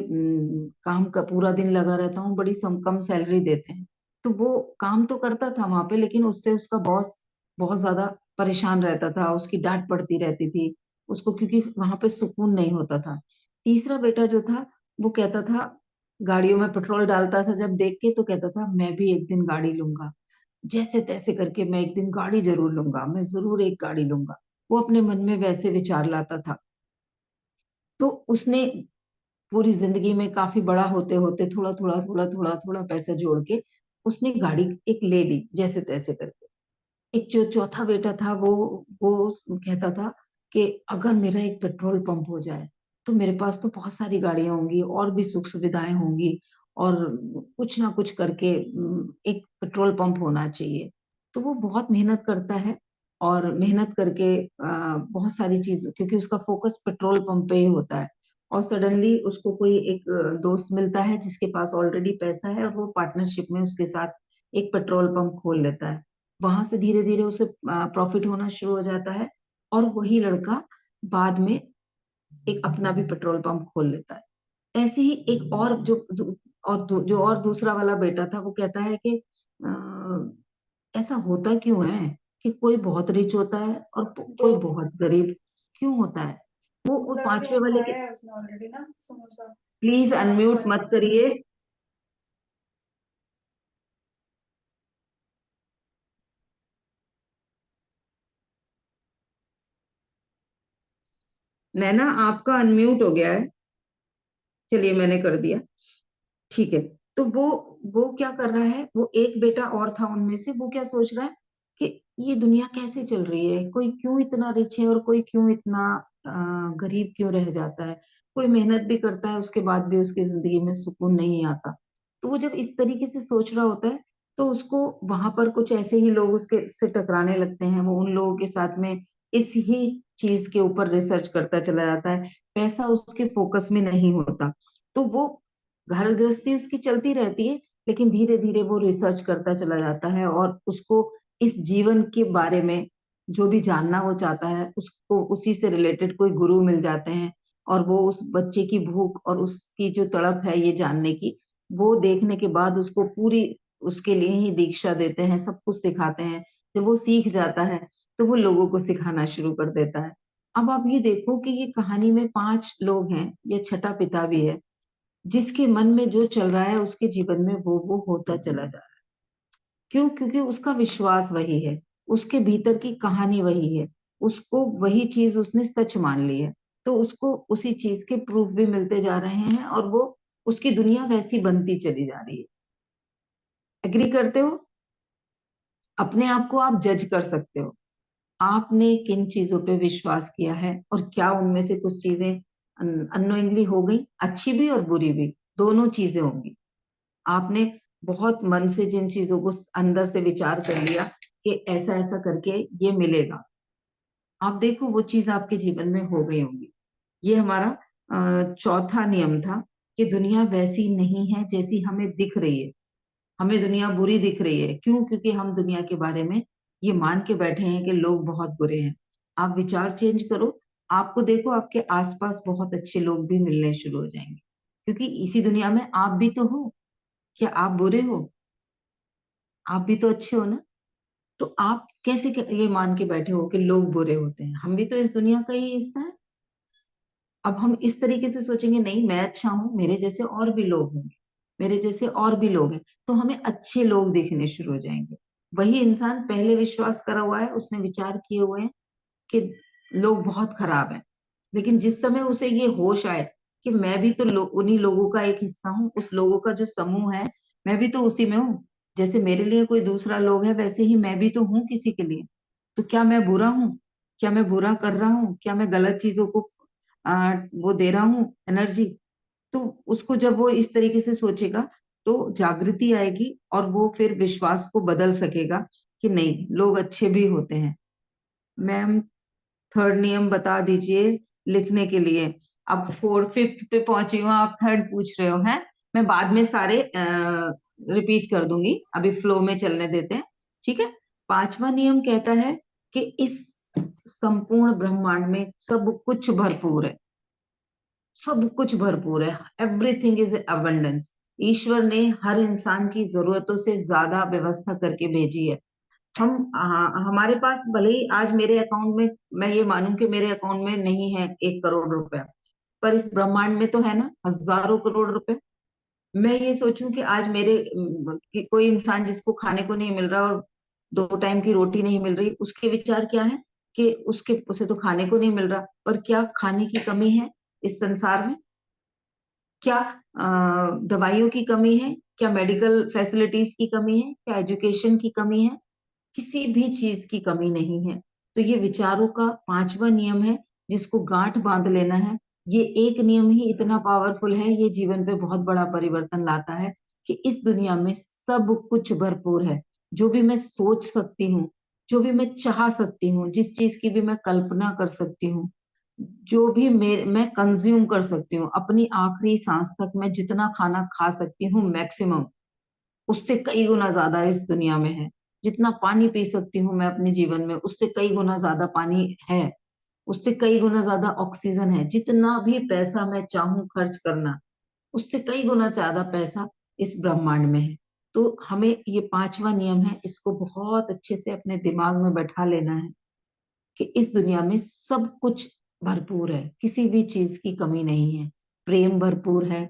काम का पूरा दिन लगा रहता हूँ, बड़ी कम सैलरी देते हैं। तो वो काम तो करता था वहां पे, लेकिन उससे उसका बॉस बहुत ज्यादा परेशान रहता था, उसकी डांट पड़ती रहती थी उसको, क्योंकि वहां पे सुकून नहीं होता था। तीसरा बेटा जो था, वो कहता था, गाड़ियों में पेट्रोल डालता था जब देख के, तो कहता था मैं भी एक दिन गाड़ी लूंगा, जैसे तैसे करके मैं एक दिन गाड़ी जरूर लूंगा, मैं जरूर एक गाड़ी लूंगा। वो अपने मन में वैसे विचार लाता था। तो उसने पूरी जिंदगी में काफी बड़ा होते होते थोड़ा थोड़ा थोड़ा थोड़ा थोड़ा पैसा जोड़ के उसने गाड़ी एक ले ली जैसे तैसे करके। एक जो चौथा बेटा था, वो कहता था कि अगर मेरा एक पेट्रोल पंप हो जाए तो मेरे पास तो बहुत सारी गाड़ियां होंगी और भी सुख सुविधाएं होंगी, और कुछ ना कुछ करके एक पेट्रोल पंप होना चाहिए। तो वो बहुत मेहनत करता है, और मेहनत करके बहुत सारी चीज, क्योंकि उसका फोकस पेट्रोल पंप पे ही होता है। और सडनली उसको कोई एक दोस्त मिलता है जिसके पास ऑलरेडी पैसा है, और वो पार्टनरशिप में उसके साथ एक पेट्रोल पंप खोल लेता है। वहां से धीरे धीरे उसे प्रॉफिट होना शुरू हो जाता है, और वही लड़का बाद में एक अपना भी पेट्रोल पंप खोल लेता है। ऐसे ही एक और जो और दूसरा वाला बेटा था, वो कहता है कि ऐसा होता क्यों है कि कोई बहुत रिच होता है और दो कोई बहुत गरीब क्यों होता है। वो पूरा भी पांचवे वाले के, खाया है उसने ऑलरेडी ना समोसा। प्लीज हाँ अनम्यूट खाया मत उसने। करिए। नैना आपका अनम्यूट हो गया है, चलिए मैंने कर दिया, ठीक है। तो वो क्या कर रहा है, वो एक बेटा और था उनमें से, वो क्या सोच रहा है कि ये दुनिया कैसे चल रही है, कोई क्यों इतना रिच है और कोई क्यों इतना गरीब क्यों रह जाता है, कोई मेहनत भी करता है उसके बाद भी उसकी जिंदगी में सुकून नहीं आता। तो वो जब इस तरीके से सोच रहा होता है, तो उसको वहां पर कुछ ऐसे ही लोग उसके से टकराने लगते हैं, वो उन लोगों के साथ में इस ही चीज के ऊपर रिसर्च करता चला जाता है। पैसा उसके फोकस में नहीं होता, तो वो घर गृहस्थी उसकी चलती रहती है, लेकिन धीरे धीरे वो रिसर्च करता चला जाता है, और उसको इस जीवन के बारे में जो भी जानना वो चाहता है, उसको उसी से रिलेटेड कोई गुरु मिल जाते हैं, और वो उस बच्चे की भूख और उसकी जो तड़प है ये जानने की, वो देखने के बाद उसको पूरी उसके लिए ही दीक्षा देते हैं, सब कुछ सिखाते हैं। जब वो सीख जाता है तो वो लोगों को सिखाना शुरू कर देता है। अब आप ये देखो कि ये कहानी में पांच लोग हैं, ये छठा पिता भी है, जिसके मन में जो चल रहा है उसके जीवन में वो होता चला जा रहा है। क्यों? क्योंकि उसका विश्वास वही है, उसके भीतर की कहानी वही है, उसको वही चीज उसने सच मान ली है। तो उसको उसी चीज के प्रूफ भी मिलते जा रहे हैं, और वो उसकी दुनिया वैसी बनती चली जा रही है। एग्री करते हो? अपने आप को आप जज कर सकते हो, आपने किन चीजों पे विश्वास किया है, और क्या उनमें से कुछ चीजें अननोइंगली हो गई, अच्छी भी और बुरी भी, दोनों चीजें होंगी। आपने बहुत मन से जिन चीजों को अंदर से विचार कर लिया कि ऐसा ऐसा करके ये मिलेगा, आप देखो वो चीज आपके जीवन में हो गई होंगी। ये हमारा चौथा नियम था कि दुनिया वैसी नहीं है जैसी हमें दिख रही है। हमें दुनिया बुरी दिख रही है, क्यों? क्योंकि हम दुनिया के बारे में ये मान के बैठे हैं कि लोग बहुत बुरे हैं। आप विचार चेंज करो, आपको देखो आपके आसपास बहुत अच्छे लोग भी मिलने शुरू हो जाएंगे, क्योंकि इसी दुनिया में आप भी तो हो। क्या आप बुरे हो? आप भी तो अच्छे हो ना। तो आप कैसे ये मान के बैठे हो कि लोग बुरे होते हैं? हम भी तो इस दुनिया का ही हिस्सा है। अब हम इस तरीके से सोचेंगे, नहीं मैं अच्छा हूं, मेरे जैसे और भी लोग होंगे, मेरे जैसे और भी लोग हैं, तो हमें अच्छे लोग दिखने शुरू हो जाएंगे। वही इंसान पहले विश्वास करा हुआ है, उसने विचार किए हुए हैं कि लोग बहुत खराब हैं, लेकिन जिस समय उसे ये होश आए कि मैं भी तो उन्हीं लोगों का एक हिस्सा हूँ, उस लोगों का जो समूह है मैं भी तो उसी में हूँ। जैसे मेरे लिए कोई दूसरा लोग है वैसे ही मैं भी तो हूँ किसी के लिए। तो क्या मैं बुरा हूँ? क्या मैं बुरा कर रहा हूँ? क्या मैं गलत चीजों को वो दे रहा हूँ एनर्जी? तो उसको जब वो इस तरीके से सोचेगा तो जागृति आएगी और वो फिर विश्वास को बदल सकेगा कि नहीं, लोग अच्छे भी होते हैं। मैम, थर्ड नियम बता दीजिए लिखने के लिए। अब फोर्थ फिफ्थ पे पहुंची हूँ, आप थर्ड पूछ रहे हो हैं। मैं बाद में सारे रिपीट कर दूंगी, अभी फ्लो में चलने देते हैं, ठीक है। पांचवा नियम कहता है कि इस संपूर्ण ब्रह्मांड में सब कुछ भरपूर है, सब कुछ भरपूर है, एवरीथिंग इज अबंडेंस। ईश्वर ने हर इंसान की जरूरतों से ज्यादा व्यवस्था करके भेजी है। हमारे पास भले ही आज मेरे अकाउंट में, मैं ये मानूं कि मेरे अकाउंट में नहीं है 1 करोड़ रुपए, पर इस ब्रह्मांड में तो है ना हजारों करोड़ रुपए। मैं ये सोचूं कि आज कि कोई इंसान जिसको खाने को नहीं मिल रहा और 2 टाइम की रोटी नहीं मिल रही, उसके विचार क्या है कि उसे तो खाने को नहीं मिल रहा, पर क्या खाने की कमी है इस संसार में? क्या दवाइयों की कमी है? क्या मेडिकल फैसिलिटीज की कमी है? क्या एजुकेशन की कमी है? किसी भी चीज की कमी नहीं है। तो ये विचारों का पांचवा नियम है जिसको गांठ बांध लेना है। ये एक नियम ही इतना पावरफुल है, ये जीवन पे बहुत बड़ा परिवर्तन लाता है कि इस दुनिया में सब कुछ भरपूर है। जो भी मैं सोच सकती हूँ, जो भी मैं चाह सकती हूँ, जिस चीज की भी मैं कल्पना कर सकती हूँ, जो भी मैं कंज्यूम कर सकती हूँ, अपनी आखिरी सांस तक मैं जितना खाना खा सकती हूँ मैक्सिमम, उससे कई गुना ज्यादा इस दुनिया में है। जितना पानी पी सकती हूँ मैं अपने जीवन में, उससे कई गुना ज्यादा पानी है। उससे कई गुना ज्यादा ऑक्सीजन है। जितना भी पैसा मैं चाहूं खर्च करना, उससे कई गुना ज्यादा पैसा इस ब्रह्मांड में है। तो हमें ये पांचवा नियम है, इसको बहुत अच्छे से अपने दिमाग में बैठा लेना है कि इस दुनिया में सब कुछ भरपूर है, किसी भी चीज की कमी नहीं है। प्रेम भरपूर है,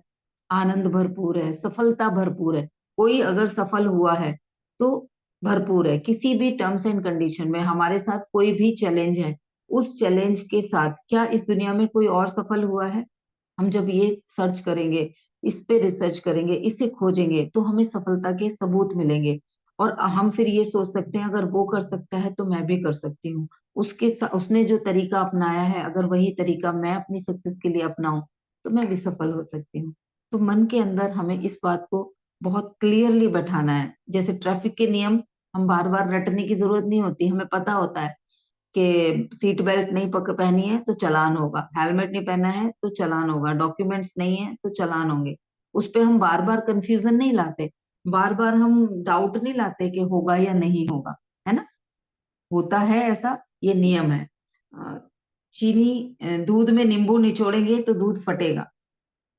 आनंद भरपूर है, सफलता भरपूर है। कोई अगर सफल हुआ है तो भरपूर है। किसी भी टर्म्स एंड कंडीशन में हमारे साथ कोई भी चैलेंज है, उस चैलेंज के साथ क्या इस दुनिया में कोई और सफल हुआ है? हम जब ये सर्च करेंगे, इस पे रिसर्च करेंगे, इसे खोजेंगे, तो हमें सफलता के सबूत मिलेंगे। और हम फिर ये सोच सकते हैं अगर वो कर सकता है तो मैं भी कर सकती हूँ। उसने जो तरीका अपनाया है, अगर वही तरीका मैं अपनी सक्सेस के लिए अपनाऊं तो मैं भी सफल हो सकती हूँ। तो मन के अंदर हमें इस बात को बहुत क्लियरली बैठाना है। जैसे ट्रैफिक के नियम हम बार बार रटने की जरूरत नहीं होती, हमें पता होता है कि सीट बेल्ट नहीं पहनी है तो चालान होगा, हेलमेट नहीं पहना है तो चालान होगा, डॉक्यूमेंट्स नहीं है तो चालान होंगे। उस पे हम बार बार कंफ्यूजन नहीं लाते, बार बार हम डाउट नहीं लाते कि होगा या नहीं होगा, है ना। होता है ऐसा, ये नियम है। अ, दूध में नींबू निचोड़ेंगे तो दूध फटेगा,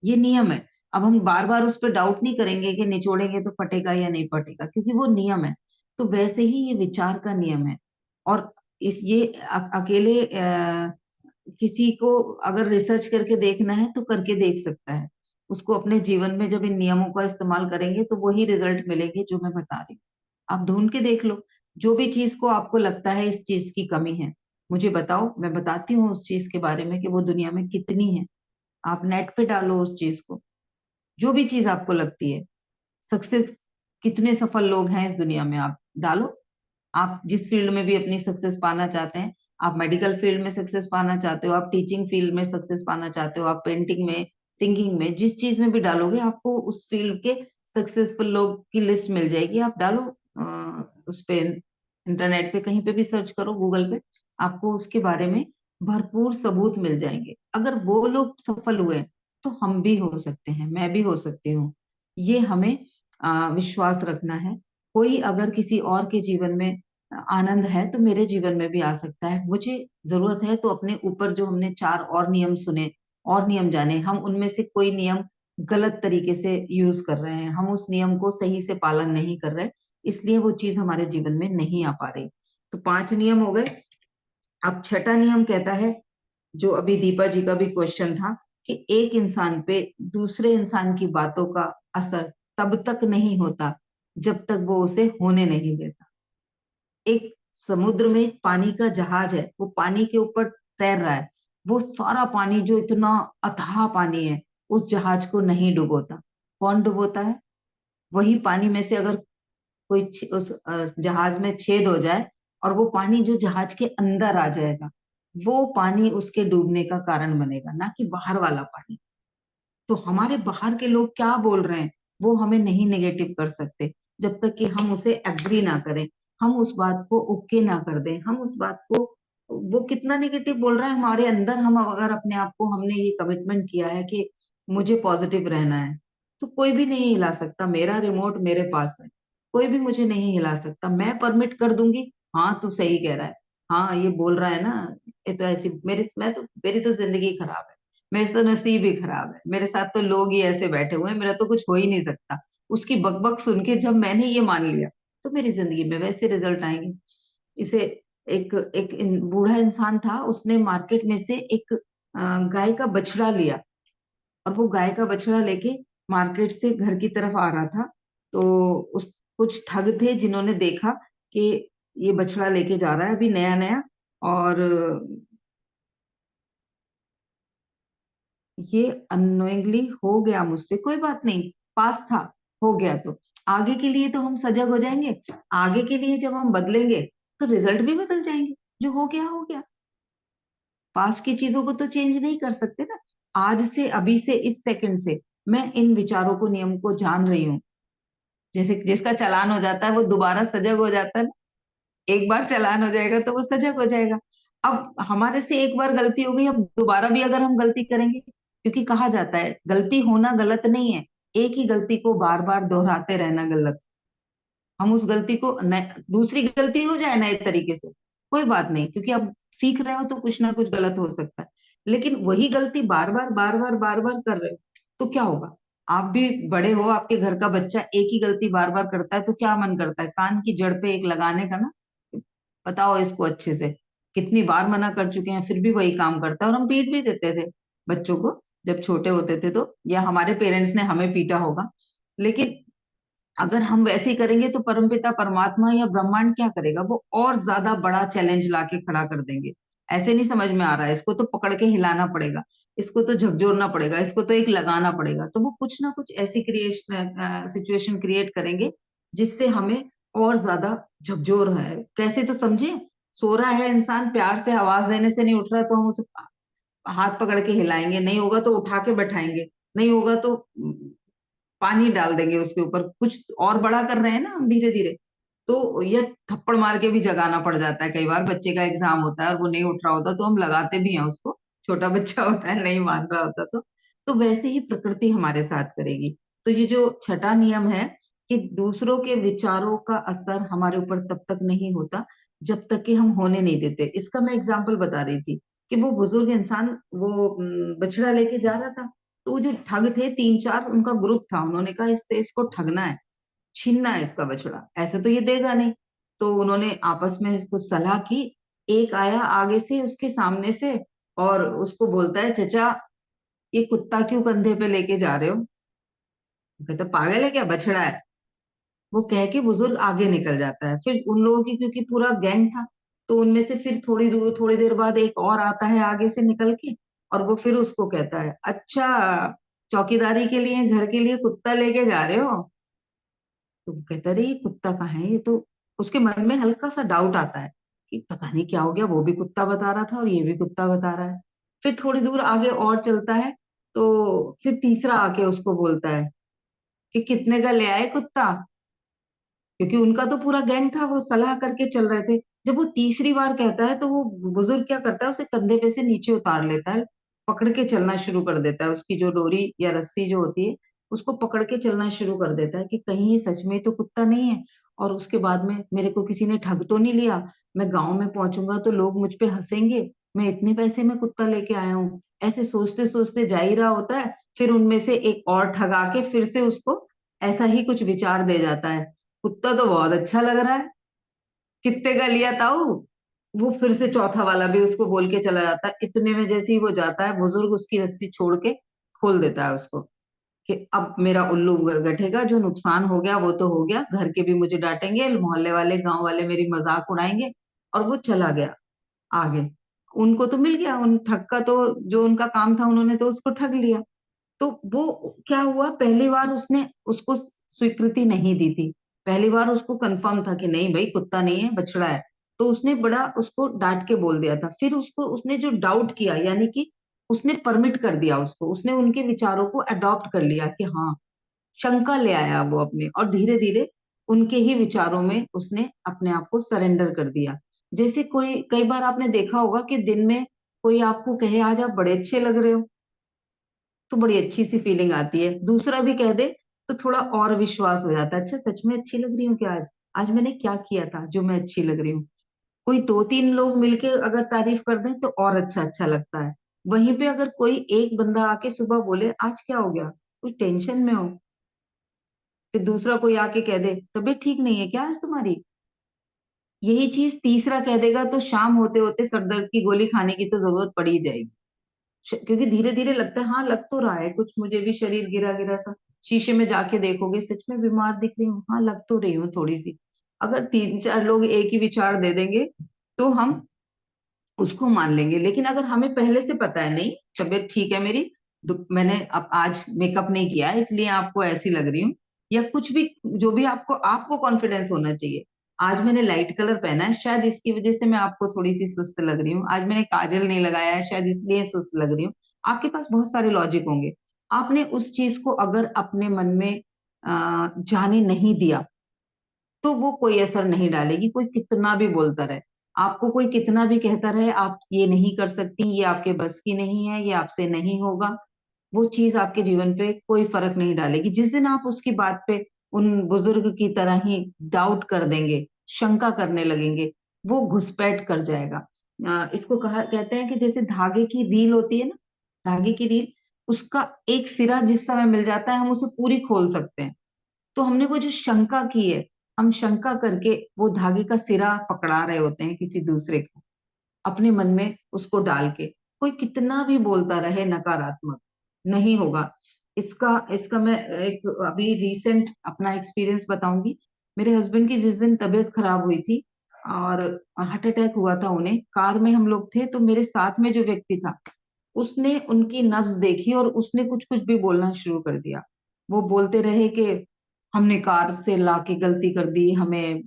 ये नियम है। अब हम बार बार उस पर डाउट नहीं करेंगे कि निचोड़ेंगे तो फटेगा या नहीं फटेगा, क्योंकि वो नियम है। तो वैसे ही ये विचार का नियम है। और अकेले किसी को अगर रिसर्च करके देखना है तो करके देख सकता है। उसको अपने जीवन में जब इन नियमों का इस्तेमाल करेंगे तो वही रिजल्ट मिलेंगे जो मैं बता रही हूँ। आप ढूंढ के देख लो, जो भी चीज को आपको लगता है इस चीज की कमी है, मुझे बताओ, मैं बताती हूँ उस चीज के बारे में कि वो दुनिया में कितनी है। आप नेट पे डालो उस चीज को, जो भी चीज आपको लगती है। सक्सेस, कितने सफल लोग हैं इस दुनिया में, आप डालो। आप जिस फील्ड में भी अपनी सक्सेस पाना चाहते हैं, आप मेडिकल फील्ड में सक्सेस पाना चाहते हो, आप टीचिंग फील्ड में सक्सेस पाना चाहते हो, आप पेंटिंग में, सिंगिंग में, जिस चीज में भी डालोगे आपको उस फील्ड के सक्सेसफुल लोग की लिस्ट मिल जाएगी। आप डालो उस पे, इंटरनेट पे कहीं पे भी सर्च करो, गूगल पे, आपको उसके बारे में भरपूर सबूत मिल जाएंगे। अगर वो लोग सफल हुए तो हम भी हो सकते हैं, मैं भी हो सकती हूँ। ये हमें विश्वास रखना है। कोई अगर किसी और के जीवन में आनंद है तो मेरे जीवन में भी आ सकता है। मुझे जरूरत है तो अपने ऊपर जो हमने 4 और नियम सुने और नियम जाने, हम उनमें से कोई नियम गलत तरीके से यूज कर रहे हैं, हम उस नियम को सही से पालन नहीं कर रहे, इसलिए वो चीज हमारे जीवन में नहीं आ पा रही। तो 5 नियम हो गए। अब छठा नियम कहता है, जो अभी दीपा जी का भी क्वेश्चन था, कि एक इंसान पे दूसरे इंसान की बातों का असर तब तक नहीं होता जब तक वो उसे होने नहीं देता। एक समुद्र में पानी का जहाज है, वो पानी के ऊपर तैर रहा है। वो सारा पानी जो इतना अथाह पानी है, उस जहाज को नहीं डुबोता। कौन डुबोता है? वही पानी में से अगर कोई उस जहाज में छेद हो जाए और वो पानी जो जहाज के अंदर आ जाएगा, वो पानी उसके डूबने का कारण बनेगा, ना कि बाहर वाला पानी। तो हमारे बाहर के लोग क्या बोल रहे हैं वो हमें नहीं नेगेटिव कर सकते, जब तक कि हम उसे एग्री ना करें, हम उस बात को ओके ना कर दें, हम उस बात को, वो कितना नेगेटिव बोल रहा है हमारे अंदर, हम अगर अपने आप को, हमने ये कमिटमेंट किया है कि मुझे पॉजिटिव रहना है, तो कोई भी नहीं हिला सकता। मेरा रिमोट मेरे पास है, कोई भी मुझे नहीं हिला सकता। मैं परमिट कर दूंगी, हाँ तू सही कह रहा है, हाँ ये बोल रहा है ना, ये तो ऐसी मेरी तो जिंदगी खराब है, मेरे तो नसीब ही खराब है, मेरे साथ तो लोग ही ऐसे बैठे हुए हैं, मेरा तो कुछ हो ही नहीं सकता। उसकी बकबक सुन के जब मैंने ये मान लिया, तो मेरी जिंदगी में वैसे रिजल्ट आएंगे। इसे बूढ़ा इंसान था, उसने मार्केट में से एक गाय का बछड़ा लिया, और वो गाय का बछड़ा लेके मार्केट से घर की तरफ आ रहा था। तो उस कुछ ठग थे जिन्होंने देखा कि ये बछड़ा लेके जा रहा है अभी नया नया, और ये अननोइंगली हो गया मुझसे, कोई बात नहीं, पास था, हो गया तो आगे के लिए तो हम सजग हो जाएंगे। आगे के लिए जब हम बदलेंगे तो रिजल्ट भी बदल जाएंगे। जो हो गया हो गया। पास की चीजों को तो चेंज नहीं कर सकते ना। आज से, अभी से, इस सेकंड से मैं इन विचारों को, नियम को जान रही हूँ। जैसे जिसका चालान हो जाता है वो दोबारा सजग हो जाता है ना। एक बार चालान हो जाएगा तो वो सजग हो जाएगा। अब हमारे से एक बार गलती हो गई, अब दोबारा भी अगर हम गलती करेंगे, क्योंकि कहा जाता है गलती होना गलत नहीं है, एक ही गलती को बार बार दोहराते रहना गलत। हम उस गलती को दूसरी गलती हो जाए नए तरीके से, कोई बात नहीं, क्योंकि अब सीख रहे हो तो कुछ ना कुछ गलत हो सकता है। लेकिन वही गलती बार बार कर रहे हो तो क्या होगा? आप भी बड़े हो, आपके घर का बच्चा एक ही गलती बार बार करता है तो क्या मन करता है कान की जड़ पे एक लगाने का ना, बताओ इसको अच्छे से। कितनी बार मना कर चुके हैं फिर भी वही काम करता है, और हम पीट भी देते थे बच्चों को जब छोटे होते थे, तो या हमारे पेरेंट्स ने हमें पीटा होगा। लेकिन अगर हम वैसे ही करेंगे तो परमपिता परमात्मा या ब्रह्मांड क्या करेगा? वो और ज्यादा बड़ा चैलेंज लाके खड़ा कर देंगे। ऐसे नहीं समझ में आ रहा है, इसको तो पकड़ के हिलाना पड़ेगा, इसको तो झकझोरना पड़ेगा, इसको तो एक लगाना पड़ेगा, तो वो कुछ ना कुछ ऐसी सिचुएशन क्रिएट करेंगे जिससे हमें और ज्यादा झकझोर है। कैसे तो समझे, सो रहा है इंसान, प्यार से आवाज देने से नहीं उठ रहा तो हम उसे हाथ पकड़ के हिलाएंगे, नहीं होगा तो उठा के बैठाएंगे, नहीं होगा तो पानी डाल देंगे उसके ऊपर, कुछ और बड़ा कर रहे हैं ना हम धीरे धीरे। तो ये थप्पड़ मार के भी जगाना पड़ जाता है कई बार। बच्चे का एग्जाम होता है और वो नहीं उठ रहा होता तो हम लगाते भी हैं उसको, छोटा बच्चा होता है नहीं मान रहा होता तो वैसे ही प्रकृति हमारे साथ करेगी। तो ये जो छठा नियम है कि दूसरों के विचारों का असर हमारे ऊपर तब तक नहीं होता जब तक कि हम होने नहीं देते। इसका मैं एग्जाम्पल बता रही थी कि वो बुजुर्ग इंसान वो बछड़ा लेके जा रहा था, तो वो जो ठग थे तीन चार, उनका ग्रुप था, उन्होंने कहा इससे इसको ठगना है, छीनना है इसका बछड़ा, ऐसे तो ये देगा नहीं। तो उन्होंने आपस में इसको सलाह की। एक आया आगे से उसके सामने से और उसको बोलता है, चचा ये कुत्ता क्यों कंधे पे लेके जा रहे हो? वो कहता पागल है क्या, बछड़ा है। वो कह के बुजुर्ग आगे निकल जाता है। फिर उन लोगों की, क्योंकि पूरा गैंग था, तो उनमें से फिर थोड़ी दूर, थोड़ी देर बाद एक और आता है आगे से निकल के, और वो फिर उसको कहता है, अच्छा चौकीदारी के लिए, घर के लिए कुत्ता लेके जा रहे हो? तो वो कहता रही ये कुत्ता कहाँ है, ये तो, उसके मन में हल्का सा डाउट आता है कि पता नहीं क्या हो गया, वो भी कुत्ता बता रहा था और ये भी कुत्ता बता रहा है। फिर थोड़ी दूर आगे और चलता है, तो फिर तीसरा आके उसको बोलता है कि कितने का ले आए कुत्ता, क्योंकि उनका तो पूरा गैंग था, वो सलाह करके चल रहे थे। जब वो तीसरी बार कहता है तो वो बुजुर्ग क्या करता है, उसे कंधे पे से नीचे उतार लेता है, पकड़ के चलना शुरू कर देता है, उसकी जो डोरी या रस्सी जो होती है उसको पकड़ के चलना शुरू कर देता है कि कहीं ये सच में तो कुत्ता नहीं है, और उसके बाद में मेरे को किसी ने ठग तो नहीं लिया, मैं गांव में पहुंचूंगा तो लोग मुझ पे हंसेंगे, मैं इतने पैसे में कुत्ता लेके आया हूँ। ऐसे सोचते सोचते जा ही रहा होता है, फिर उनमें से एक और ठगा के फिर से उसको ऐसा ही कुछ विचार दे जाता है, कुत्ता तो बहुत अच्छा लग रहा है, कितने का लिया ताऊ? वो फिर से चौथा वाला भी उसको बोल के चला जाता है। इतने में जैसे ही वो जाता है, बुजुर्ग उसकी रस्सी छोड़ के खोल देता है उसको कि अब मेरा उल्लू गठेगा, जो नुकसान हो गया वो तो हो गया, घर के भी मुझे डांटेंगे, मोहल्ले वाले गांव वाले मेरी मजाक उड़ाएंगे। और वो चला गया आगे। उनको तो मिल गया, उन ठग का तो, जो उनका काम था उन्होंने तो उसको ठग लिया। तो वो क्या हुआ, पहली बार उसने उसको स्वीकृति नहीं दी थी। पहली बार उसको कंफर्म था कि नहीं भाई, कुत्ता नहीं है, बछड़ा है। तो उसने बड़ा उसको डांट के बोल दिया था। फिर उसको उसने जो डाउट किया, यानी कि उसने परमिट कर दिया उसको, उसने उनके विचारों को अडॉप्ट कर लिया कि हाँ, शंका ले आया वो अपने, और धीरे धीरे उनके ही विचारों में उसने अपने आप को सरेंडर कर दिया। जैसे कोई, कई बार आपने देखा होगा कि दिन में कोई आपको कहे आज आप बड़े अच्छे लग रहे हो, तो बड़ी अच्छी सी फीलिंग आती है। दूसरा भी कह दे तो थोड़ा और विश्वास हो जाता है, अच्छा सच में अच्छी लग रही हूँ क्या, आज आज मैंने क्या किया था जो मैं अच्छी लग रही हूँ। कोई दो तीन लोग मिलके अगर तारीफ कर दें तो और अच्छा अच्छा लगता है। वहीं पे अगर कोई एक बंदा आके सुबह बोले आज क्या हो गया, कुछ टेंशन में हो, फिर दूसरा कोई आके कह दे तबीयत ठीक नहीं है क्या आज तुम्हारी, यही चीज तीसरा कह देगा तो शाम होते होते सरदर्द की गोली खाने की तो जरूरत पड़ ही जाएगी। क्योंकि धीरे धीरे लगता है, हाँ लग तो रहा है कुछ, मुझे भी शरीर गिरा गिरा सा, शीशे में जाके देखोगे सच में बीमार दिख रही हूँ, हाँ लग तो रही हूँ थोड़ी सी। अगर तीन चार लोग एक ही विचार दे देंगे तो हम उसको मान लेंगे। लेकिन अगर हमें पहले से पता है नहीं, तबीयत ठीक है मेरी, मैंने अब आज मेकअप नहीं किया है इसलिए आपको ऐसी लग रही हूँ, या कुछ भी, जो भी आपको आपको कॉन्फिडेंस होना चाहिए। आज मैंने लाइट कलर पहना है, शायद इसकी वजह से मैं आपको थोड़ी सी सुस्त लग रही हूँ, आज मैंने काजल नहीं लगाया है शायद इसलिए सुस्त लग रही हूँ। आपके पास बहुत सारे लॉजिक होंगे। आपने उस चीज को अगर अपने मन में जाने नहीं दिया तो वो कोई असर नहीं डालेगी, कोई कितना भी बोलता रहे, आपको कोई कितना भी कहता रहे आप ये नहीं कर सकती, ये आपके बस की नहीं है, ये आपसे नहीं होगा, वो चीज आपके जीवन पे कोई फर्क नहीं डालेगी। जिस दिन आप उसकी बात पे उन बुजुर्ग की तरह ही डाउट कर देंगे, शंका करने लगेंगे, वो घुसपैठ कर जाएगा। इसको कहा कहते हैं कि जैसे धागे की रील होती है ना, धागे की रील, उसका एक सिरा जिस समय मिल जाता है हम उसे पूरी खोल सकते हैं। तो हमने वो जो शंका की है, हम शंका करके वो धागे का सिरा पकड़ा रहे होते हैं किसी दूसरे को, अपने मन में उसको डाल के। कोई कितना भी बोलता रहे नकारात्मक, नहीं होगा। इसका इसका मैं एक अभी रीसेंट अपना एक्सपीरियंस बताऊंगी। मेरे हस्बैंड की जिस दिन तबीयत खराब हुई थी और हार्ट अटैक हुआ था उन्हें, कार में हम लोग थे, तो मेरे साथ में जो व्यक्ति था उसने उनकी नब्ज देखी और उसने कुछ कुछ भी बोलना शुरू कर दिया। वो बोलते रहे कि हमने कार से लाके गलती कर दी, हमें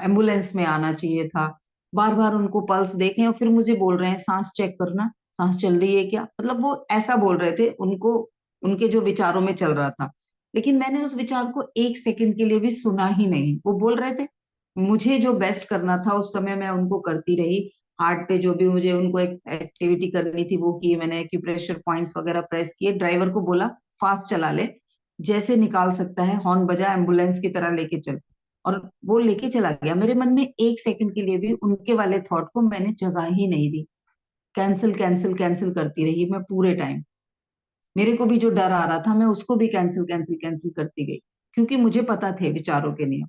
एम्बुलेंस में आना चाहिए था। बार बार उनको पल्स देखें और फिर मुझे बोल रहे हैं सांस चेक करना, सांस चल रही है क्या, मतलब वो ऐसा बोल रहे थे, उनको उनके जो विचारों में चल रहा था। लेकिन मैंने उस विचार को एक सेकंड के लिए भी सुना ही नहीं। वो बोल रहे थे, मुझे जो बेस्ट करना था उस समय मैं उनको करती रही। हार्ट पे जो भी मुझे उनको एक एक्टिविटी करनी थी वो की मैंने, एक्यूप्रेशर पॉइंट्स वगैरह प्रेस किए, ड्राइवर को बोला फास्ट चला ले, जैसे निकाल सकता है हॉर्न बजा, एम्बुलेंस की तरह लेके चल। और वो लेके चला गया। मेरे मन में एक सेकंड के लिए भी उनके वाले थॉट को मैंने जगह ही नहीं दी। कैंसिल कैंसिल कैंसिल करती रही मैं पूरे टाइम। मेरे को भी जो डर आ रहा था मैं उसको भी कैंसिल कैंसिल कैंसिल करती गई, क्योंकि मुझे पता थे विचारों के नियम।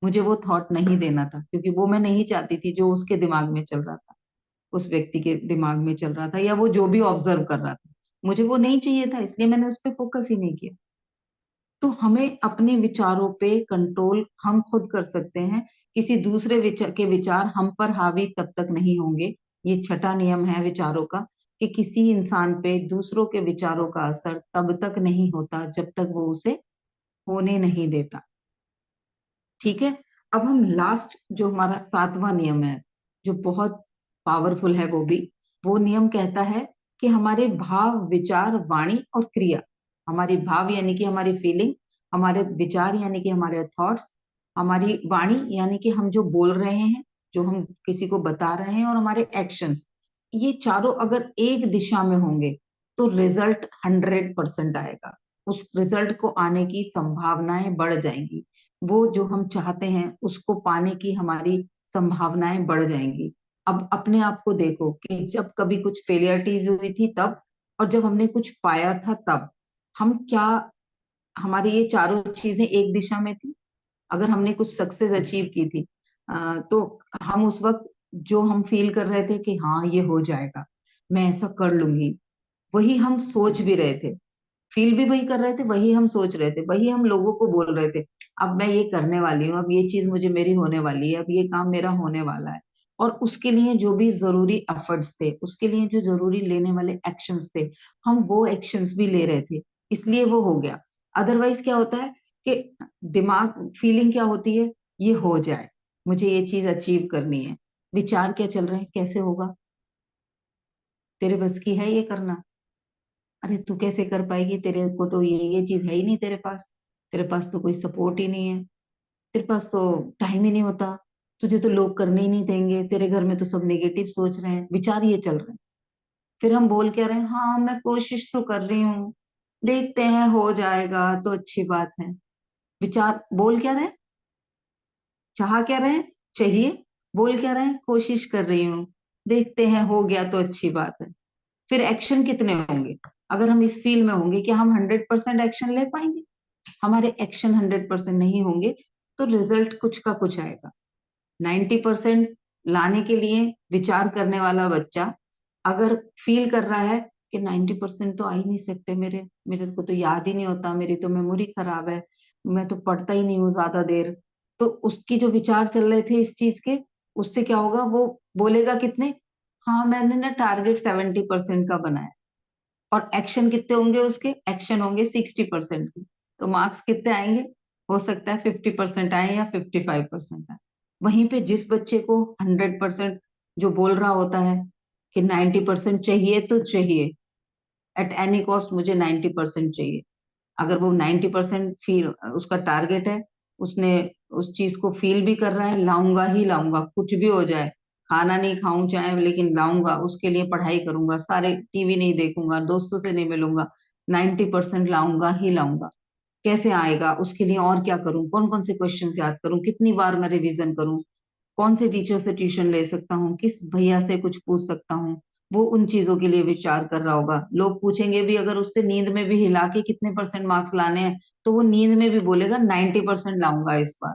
मुझे वो थॉट नहीं देना था, क्योंकि वो मैं नहीं चाहती थी जो उसके दिमाग में चल रहा था, उस व्यक्ति के दिमाग में चल रहा था, या वो जो भी ऑब्जर्व कर रहा था, मुझे वो नहीं चाहिए था, इसलिए मैंने उस पर फोकस ही नहीं किया। तो हमें अपने विचारों पे कंट्रोल हम खुद कर सकते हैं। किसी दूसरे विचार के विचार हम पर हावी तब तक नहीं होंगे। ये छठा नियम है विचारों का, कि किसी इंसान पे दूसरों के विचारों का असर तब तक नहीं होता जब तक वो उसे होने नहीं देता। ठीक है। अब हम लास्ट जो हमारा सातवां नियम है, जो बहुत पावरफुल है, वो भी, वो नियम कहता है कि हमारे भाव विचार वाणी और क्रिया, हमारी भाव यानी कि हमारी फीलिंग, हमारे विचार यानी कि हमारे थॉट्स, हमारी वाणी यानी कि हम जो बोल रहे हैं, जो हम किसी को बता रहे हैं, और हमारे एक्शंस, ये चारों अगर एक दिशा में होंगे तो रिजल्ट 100% आएगा। उस रिजल्ट को आने की संभावनाएं बढ़ जाएंगी। वो जो हम चाहते हैं उसको पाने की हमारी संभावनाएं बढ़ जाएंगी। अब अपने आप को देखो कि जब कभी कुछ फेलियरिटीज हुई थी तब, और जब हमने कुछ पाया था तब, हम क्या, हमारी ये चारों चीजें एक दिशा में थी। अगर हमने कुछ सक्सेस अचीव की थी, तो हम उस वक्त जो हम फील कर रहे थे कि हाँ ये हो जाएगा, मैं ऐसा कर लूंगी, वही हम सोच भी रहे थे, फील भी वही कर रहे थे, वही हम सोच रहे थे, वही हम लोगों को बोल रहे थे, अब मैं ये करने वाली हूँ, अब ये चीज मुझे मेरी होने वाली है, अब ये काम मेरा होने वाला है। और उसके लिए जो भी जरूरी एफर्ट्स थे, उसके लिए जो जरूरी लेने वाले एक्शंस थे, हम वो एक्शंस भी ले रहे थे, इसलिए वो हो गया। अदरवाइज क्या होता है कि दिमाग फीलिंग क्या होती है, ये हो जाए, मुझे ये चीज अचीव करनी है। विचार क्या चल रहे हैं, कैसे होगा, तेरे बस की है ये करना, अरे तू कैसे कर पाएगी, तेरे को तो ये चीज है ही नहीं तेरे पास, तेरे पास तो कोई सपोर्ट ही नहीं है, तेरे पास तो टाइम ही नहीं होता, तुझे तो लोग करने ही नहीं देंगे, तेरे घर में तो सब नेगेटिव सोच रहे हैं, विचार ये चल रहे हैं। फिर हम बोल क्या रहे हैं, हाँ मैं कोशिश तो कर रही हूँ, देखते हैं हो जाएगा तो अच्छी बात है। विचार बोल क्या रहे हैं, चाह क्या रहे हैं, चाहिए, बोल क्या रहे हैं, कोशिश कर रही हूँ, देखते हैं हो गया तो अच्छी बात है। फिर एक्शन कितने होंगे, अगर हम इस फील्ड में होंगे कि हम 100% एक्शन ले पाएंगे, हमारे एक्शन 100% नहीं होंगे तो रिजल्ट कुछ का कुछ आएगा। 90% लाने के लिए विचार करने वाला बच्चा अगर फील कर रहा है कि 90% तो आ ही नहीं सकते, मेरे मेरे को तो याद ही नहीं होता, मेरी तो मेमोरी खराब है, मैं तो पढ़ता ही नहीं हूँ ज्यादा देर, तो उसकी जो विचार चल रहे थे इस चीज के, उससे क्या होगा, वो बोलेगा कितने, हाँ मैंने ना टारगेट 70% का बनाया, और एक्शन कितने होंगे, उसके एक्शन होंगे 60% के, तो मार्क्स कितने आएंगे, हो सकता है 50% आए या 55% आए। वहीं पे जिस बच्चे को 100% जो बोल रहा होता है कि 90% चाहिए तो चाहिए, एट एनी कॉस्ट मुझे 90% चाहिए, अगर वो 90% फील उसका टारगेट है, उसने उस चीज को फील भी कर रहा है, लाऊंगा ही लाऊंगा कुछ भी हो जाए, खाना नहीं खाऊं चाहे लेकिन लाऊंगा, उसके लिए पढ़ाई करूंगा, सारे टीवी नहीं देखूंगा, दोस्तों से नहीं मिलूंगा, 90% लाऊंगा ही लाऊंगा। कैसे आएगा उसके लिए, और क्या करूं, कौन कौन से क्वेश्चन याद करूं, कितनी बार मैं रिवीजन करूं, कौन से टीचर से ट्यूशन ले सकता हूँ, किस भैया से कुछ पूछ सकता हूँ, वो उन चीजों के लिए विचार कर रहा होगा। लोग पूछेंगे भी अगर उससे नींद में भी हिला के कितने परसेंट मार्क्स लाने हैं, तो वो नींद में भी बोलेगा 90% लाऊंगा इस बार,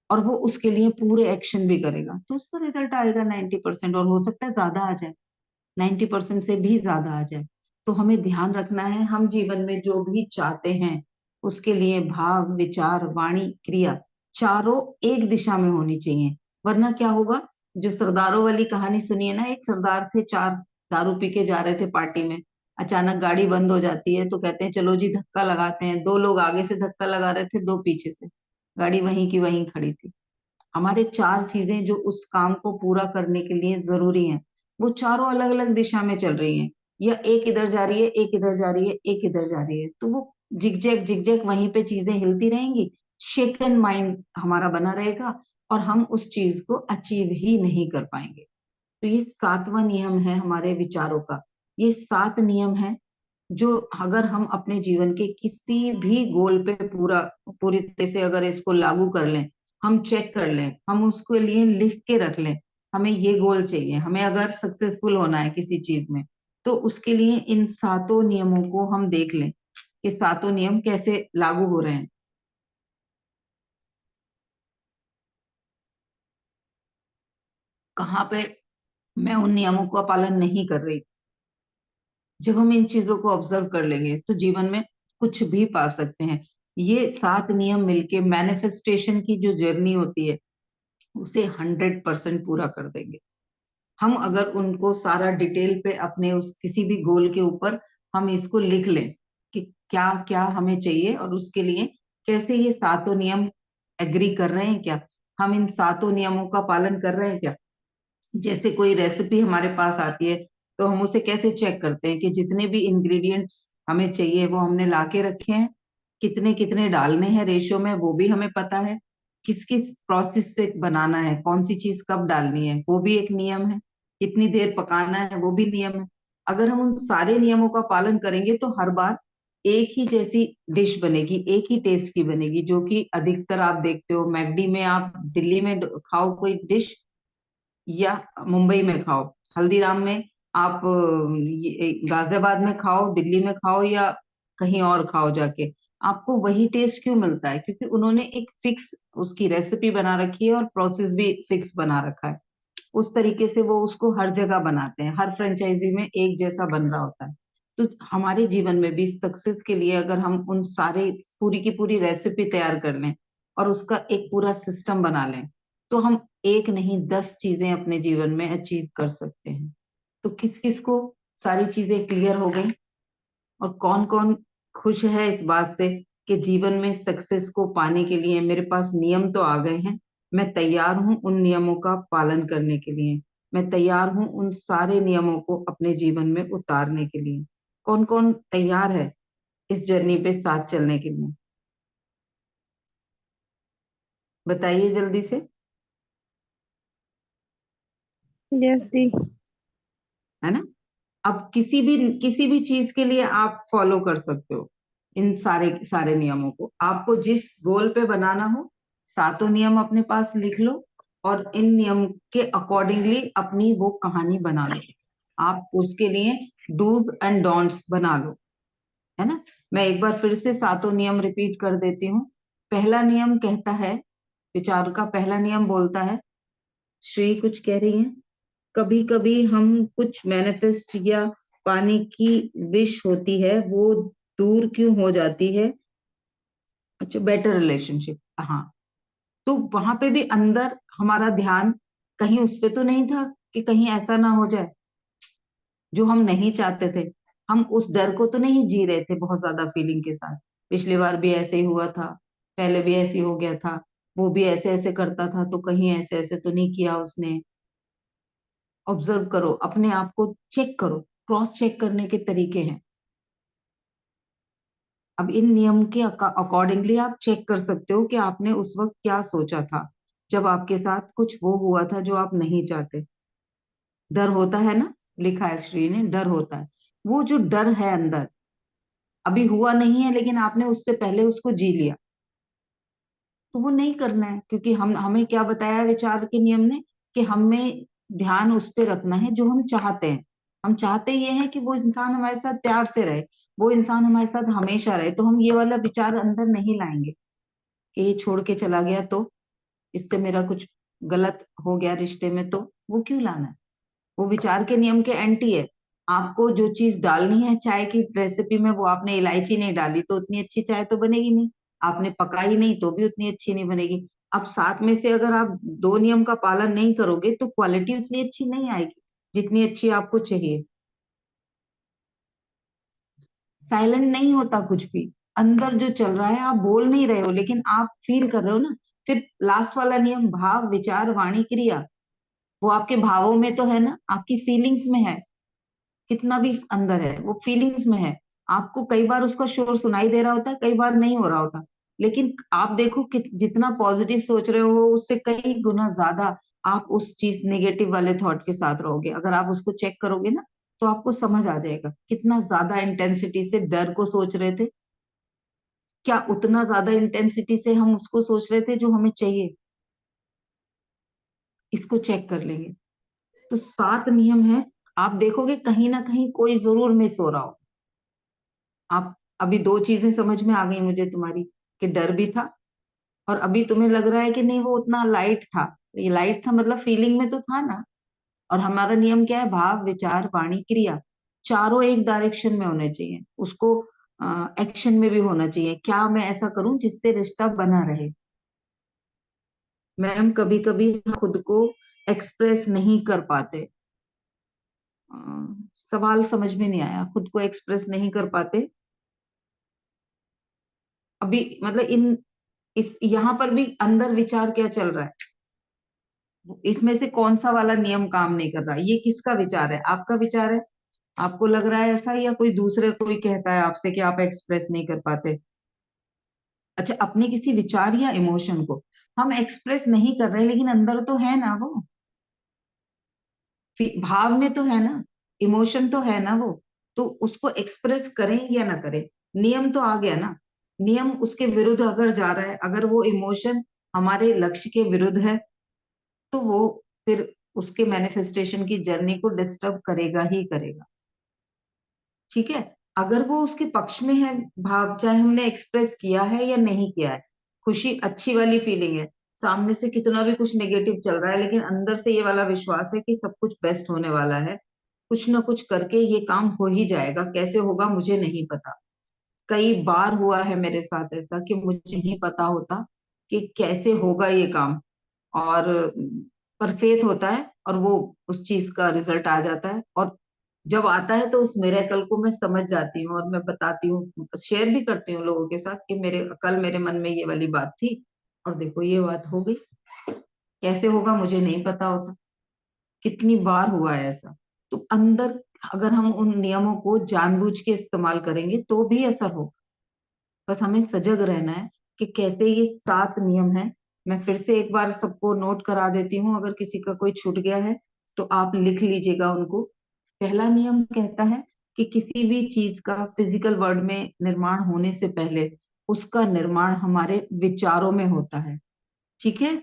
और वो उसके लिए पूरे एक्शन भी करेगा, तो उसका रिजल्ट आएगा 90%, और हो सकता है ज्यादा आ जाए, 90% से भी ज्यादा आ जाए। तो हमें ध्यान रखना है, हम जीवन में जो भी चाहते हैं उसके लिए भाव विचार वाणी क्रिया चारों एक दिशा में होनी चाहिए, वरना क्या होगा, जो सरदारों वाली कहानी सुनिए ना, एक सरदार थे, चार दारू पी के जा रहे थे पार्टी में, अचानक गाड़ी बंद हो जाती है, तो कहते हैं चलो जी धक्का लगाते हैं, दो लोग आगे से धक्का लगा रहे थे, दो पीछे से, गाड़ी वहीं की वहीं खड़ी थी। हमारे चार चीजें जो उस काम को पूरा करने के लिए जरूरी हैं, वो चारों अलग अलग दिशा में चल रही हैं, या एक इधर जा रही है, एक इधर जा रही है, एक इधर जा रही है, तो वो जिगजैग जिगजैग वहीं पे चीजें हिलती रहेंगी, शेकन माइंड हमारा बना रहेगा, और हम उस चीज को अचीव ही नहीं कर पाएंगे। तो ये सातवां नियम है हमारे विचारों का, ये 7 नियम है जो अगर हम अपने जीवन के किसी भी गोल पे पूरी तरह से अगर इसको लागू कर लें, हम चेक कर लें, हम उसके लिए लिख के रख लें, हमें ये गोल चाहिए, हमें अगर सक्सेसफुल होना है किसी चीज में, तो उसके लिए इन सातों नियमों को हम देख लें कि सातों नियम कैसे लागू हो रहे हैं। कहाँ पे मैं उन नियमों का पालन नहीं कर रही, जब हम इन चीजों को ऑब्जर्व कर लेंगे तो जीवन में कुछ भी पा सकते हैं। ये 7 नियम मिलके मैनिफेस्टेशन की जो जर्नी होती है उसे 100% पूरा कर देंगे। हम अगर उनको सारा डिटेल पे अपने उस किसी भी गोल के ऊपर हम इसको लिख लें कि क्या क्या हमें चाहिए, और उसके लिए कैसे ये सातों नियम एग्री कर रहे हैं क्या, हम इन सातों नियमों का पालन कर रहे हैं क्या। जैसे कोई रेसिपी हमारे पास आती है, तो हम उसे कैसे चेक करते हैं कि जितने भी इंग्रेडिएंट्स हमें चाहिए वो हमने ला के रखे हैं, कितने कितने डालने हैं रेशियो में वो भी हमें पता है, किस किस प्रोसेस से बनाना है, कौन सी चीज कब डालनी है वो भी एक नियम है, कितनी देर पकाना है वो भी नियम है। अगर हम उन सारे नियमों का पालन करेंगे तो हर बार एक ही जैसी डिश बनेगी, एक ही टेस्ट की बनेगी, जो कि अधिकतर आप देखते हो मैकडी में, आप दिल्ली में खाओ कोई डिश या मुंबई में खाओ, हल्दीराम में आप गाजियाबाद में खाओ, दिल्ली में खाओ, या कहीं और खाओ जाके, आपको वही टेस्ट क्यों मिलता है, क्योंकि उन्होंने एक फिक्स उसकी रेसिपी बना रखी है और प्रोसेस भी फिक्स बना रखा है, उस तरीके से वो उसको हर जगह बनाते हैं, हर फ्रेंचाइजी में एक जैसा बन रहा होता है। तो हमारे जीवन में भी सक्सेस के लिए अगर हम उन सारे पूरी की पूरी रेसिपी तैयार कर लें और उसका एक पूरा सिस्टम बना लें, तो हम एक नहीं 10 चीजें अपने जीवन में अचीव कर सकते हैं। तो किस किस को सारी चीजें क्लियर हो गई, और कौन कौन खुश है इस बात से कि जीवन में सक्सेस को पाने के लिए मेरे पास नियम तो आ गए हैं, मैं तैयार हूं उन नियमों का पालन करने के लिए, मैं तैयार हूं उन सारे नियमों को अपने जीवन में उतारने के लिए। कौन कौन तैयार है इस जर्नी पे साथ चलने के लिए? बताइए जल्दी से। यस जी। है ना? अब किसी भी चीज के लिए आप फॉलो कर सकते हो इन सारे सारे नियमों को। आपको जिस गोल पे बनाना हो, सातों नियम अपने पास लिख लो और इन नियम के अकॉर्डिंगली अपनी वो कहानी बना लो। आप उसके लिए डूज एंड डोंट्स बना लो। है ना? मैं एक बार फिर से सातों नियम रिपीट कर देती हूँ। पहला नियम कहता है, विचार का पहला नियम बोलता है, श्री कुछ कह रही है, कभी कभी हम कुछ मैनिफेस्ट या पाने की विश होती है, वो दूर क्यों हो जाती है? अच्छा, बेटर रिलेशनशिप। हाँ, तो वहां पे भी अंदर हमारा ध्यान कहीं उस पे तो नहीं था कि कहीं ऐसा ना हो जाए जो हम नहीं चाहते थे। हम उस डर को तो नहीं जी रहे थे बहुत ज्यादा फीलिंग के साथ, पिछली बार भी ऐसे ही हुआ था, पहले भी ऐसे ही हो गया था, वो भी ऐसे ऐसे करता था तो कहीं ऐसे ऐसे तो नहीं किया उसने। ऑब्जर्व करो, अपने आप को चेक करो, क्रॉस चेक करने के तरीके हैं। अब इन नियम के अकॉर्डिंगली आप चेक कर सकते हो कि आपने उस वक्त क्या सोचा था जब आपके साथ कुछ वो हुआ था जो आप नहीं चाहते। डर होता है ना, लिखा है श्री ने, डर होता है। वो जो डर है अंदर, अभी हुआ नहीं है लेकिन आपने उससे पहले उसको जी लिया, तो वो नहीं करना है, क्योंकि हम हमें क्या बताया विचार के नियम ने कि हमें ध्यान उस पे रखना है जो हम चाहते हैं। हम चाहते ये हैं कि वो इंसान हमारे साथ प्यार से रहे, वो इंसान हमारे साथ हमेशा रहे, तो हम ये वाला विचार अंदर नहीं लाएंगे कि ये छोड़ के चला गया तो, इससे मेरा कुछ गलत हो गया रिश्ते में, तो वो क्यों लाना है? वो विचार के नियम के एंटी है। आपको जो चीज डालनी है चाय की रेसिपी में, वो आपने इलायची नहीं डाली तो उतनी अच्छी चाय तो बनेगी नहीं, आपने पकाई नहीं तो भी उतनी अच्छी नहीं बनेगी। अब साथ में से अगर आप दो नियम का पालन नहीं करोगे तो क्वालिटी उतनी अच्छी नहीं आएगी जितनी अच्छी आपको चाहिए। साइलेंट नहीं होता कुछ भी, अंदर जो चल रहा है, आप बोल नहीं रहे हो लेकिन आप फील कर रहे हो ना। फिर लास्ट वाला नियम, भाव विचार वाणी क्रिया, वो आपके भावों में तो है ना, आपकी फीलिंग्स में है। कितना भी अंदर है वो फीलिंग्स में है। आपको कई बार उसका शोर सुनाई दे रहा होता है, कई बार नहीं हो रहा होता, लेकिन आप देखो कि जितना पॉजिटिव सोच रहे हो उससे कई गुना ज्यादा आप उस चीज नेगेटिव वाले थॉट के साथ रहोगे। अगर आप उसको चेक करोगे ना तो आपको समझ आ जाएगा कितना ज्यादा इंटेंसिटी से डर को सोच रहे थे, क्या उतना ज्यादा इंटेंसिटी से हम उसको सोच रहे थे जो हमें चाहिए। इसको चेक कर लेंगे तो 7 नियम है। आप देखोगे कहीं ना कहीं कोई जरूर मिस हो रहा हो। आप अभी दो चीजें समझ में आ गई मुझे तुम्हारी, कि डर भी था और अभी तुम्हें लग रहा है कि नहीं वो उतना लाइट था। ये लाइट था मतलब फीलिंग में तो था ना। और हमारा नियम क्या है, भाव विचार वाणी क्रिया, चारों एक डायरेक्शन में होने चाहिए, उसको एक्शन में भी होना चाहिए। क्या मैं ऐसा करूं जिससे रिश्ता बना रहे? मैम कभी कभी खुद को एक्सप्रेस नहीं कर पाते। अ, सवाल समझ में नहीं आया, खुद को एक्सप्रेस नहीं कर पाते अभी मतलब इन इस यहाँ पर भी अंदर विचार क्या चल रहा है, इसमें से कौन सा वाला नियम काम नहीं कर रहा? ये किसका विचार है? आपका विचार है? आपको लग रहा है ऐसा, या कोई दूसरे कोई कहता है आपसे कि आप एक्सप्रेस नहीं कर पाते? अच्छा, अपने किसी विचार या इमोशन को हम एक्सप्रेस नहीं कर रहे लेकिन अंदर तो है ना वो, भाव में तो है ना, इमोशन तो है ना वो, तो उसको एक्सप्रेस करें या ना करें, नियम तो आ गया ना। नियम उसके विरुद्ध अगर जा रहा है, अगर वो इमोशन हमारे लक्ष्य के विरुद्ध है, तो वो फिर उसके मैनिफेस्टेशन की जर्नी को डिस्टर्ब करेगा ही करेगा। ठीक है? अगर वो उसके पक्ष में है भाव, चाहे हमने एक्सप्रेस किया है या नहीं किया है, खुशी अच्छी वाली फीलिंग है, सामने से कितना भी कुछ नेगेटिव चल रहा है लेकिन अंदर से ये वाला विश्वास है कि सब कुछ बेस्ट होने वाला है, कुछ ना कुछ करके ये काम हो ही जाएगा, कैसे होगा मुझे नहीं पता। कई बार हुआ है मेरे साथ ऐसा कि मुझे नहीं पता होता कि कैसे होगा ये काम, और पर फेथ होता है और वो उस चीज का रिजल्ट आ जाता है। और जब आता है तो उस मिरेकल को मैं समझ जाती हूँ और मैं बताती हूँ, शेयर भी करती हूँ लोगों के साथ कि मेरे कल मेरे मन में ये वाली बात थी और देखो ये बात हो गई। कैसे होगा मुझे नहीं पता होता, कितनी बार हुआ है ऐसा। तो अंदर अगर हम उन नियमों को जानबूझ के इस्तेमाल करेंगे तो भी असर हो। बस हमें सजग रहना है कि कैसे ये 7 नियम हैं। मैं फिर से एक बार सबको नोट करा देती हूँ, अगर किसी का कोई छूट गया है तो आप लिख लीजिएगा उनको। पहला नियम कहता है कि किसी भी चीज का फिजिकल वर्ल्ड में निर्माण होने से पहले उसका निर्माण हमारे विचारों में होता है। ठीक है,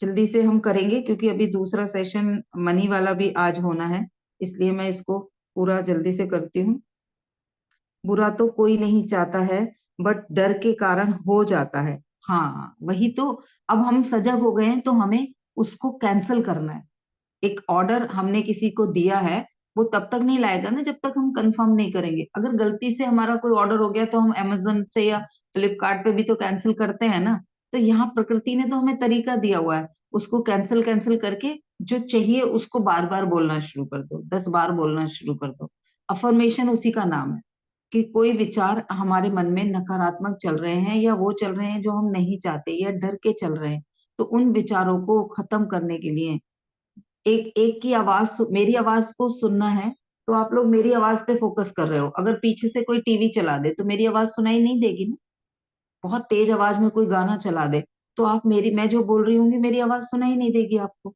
जल्दी से हम करेंगे क्योंकि अभी दूसरा सेशन मनी वाला भी आज होना है, इसलिए मैं इसको पूरा जल्दी से करती हूँ। बुरा तो कोई नहीं चाहता है, बट डर के कारण हो जाता है। हाँ वही तो। अब हम सजग हो गए हैं तो हमें उसको कैंसिल करना है। एक ऑर्डर हमने किसी को दिया है, वो तब तक नहीं लाएगा ना जब तक हम कंफर्म नहीं करेंगे। अगर गलती से हमारा कोई ऑर्डर हो गया तो हम अमेजोन से या फ्लिपकार्ट पे भी तो कैंसिल करते हैं ना। तो यहाँ प्रकृति ने तो हमें तरीका दिया हुआ है, उसको कैंसिल कैंसिल करके जो चाहिए उसको बार बार बोलना शुरू कर दो, 10 बार बोलना शुरू कर दो। अफर्मेशन उसी का नाम है कि कोई विचार हमारे मन में नकारात्मक चल रहे हैं या वो चल रहे हैं जो हम नहीं चाहते या डर के चल रहे हैं, तो उन विचारों को खत्म करने के लिए एक एक की आवाज मेरी आवाज को सुनना है। तो आप लोग मेरी आवाज पे फोकस कर रहे हो, अगर पीछे से कोई टीवी चला दे तो मेरी आवाज सुनाई नहीं देगी ना। बहुत तेज आवाज में कोई गाना चला दे तो आप मेरी मैं जो बोल रही हूँ मेरी आवाज सुनाई नहीं देगी आपको।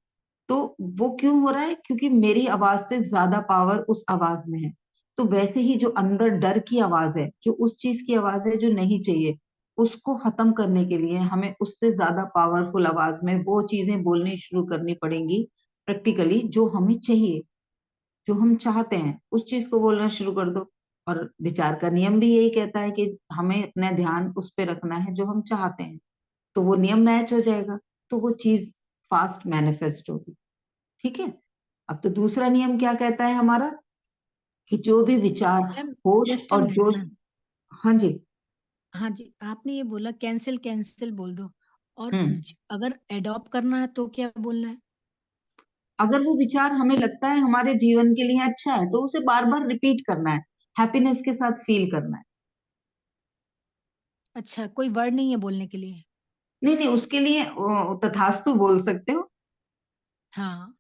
तो वो क्यों हो रहा है? क्योंकि मेरी आवाज से ज्यादा पावर उस आवाज में है। तो वैसे ही जो अंदर डर की आवाज है, जो उस चीज की आवाज है जो नहीं चाहिए, उसको खत्म करने के लिए हमें उससे ज्यादा पावरफुल आवाज में वो चीजें बोलनी शुरू करनी पड़ेंगी। प्रैक्टिकली जो हमें चाहिए, जो हम चाहते हैं उस चीज को बोलना शुरू कर दो। और विचार का नियम भी यही कहता है कि हमें अपना ध्यान उस पे रखना है जो हम चाहते हैं, तो वो नियम मैच हो जाएगा, तो वो चीज फास्ट मैनिफेस्ट होगी। ठीक है। अब तो दूसरा नियम क्या कहता है हमारा, कि जो भी विचार, मैम होश जस्ट अ और मिनट जोश। मैम। हाँ जी। हाँ जी, आपने ये बोला कैंसिल कैंसिल बोल दो, और हम्म। अगर एडॉप्ट करना है तो क्या बोलना है? अगर वो विचार हमें लगता है हमारे जीवन के लिए अच्छा है तो उसे बार बार रिपीट करना है, हैप्पीनेस के साथ फील करना है। अच्छा, कोई वर्ड नहीं है बोलने के लिए? नहीं नहीं, उसके लिए तथास्तु बोल सकते हो, हाँ।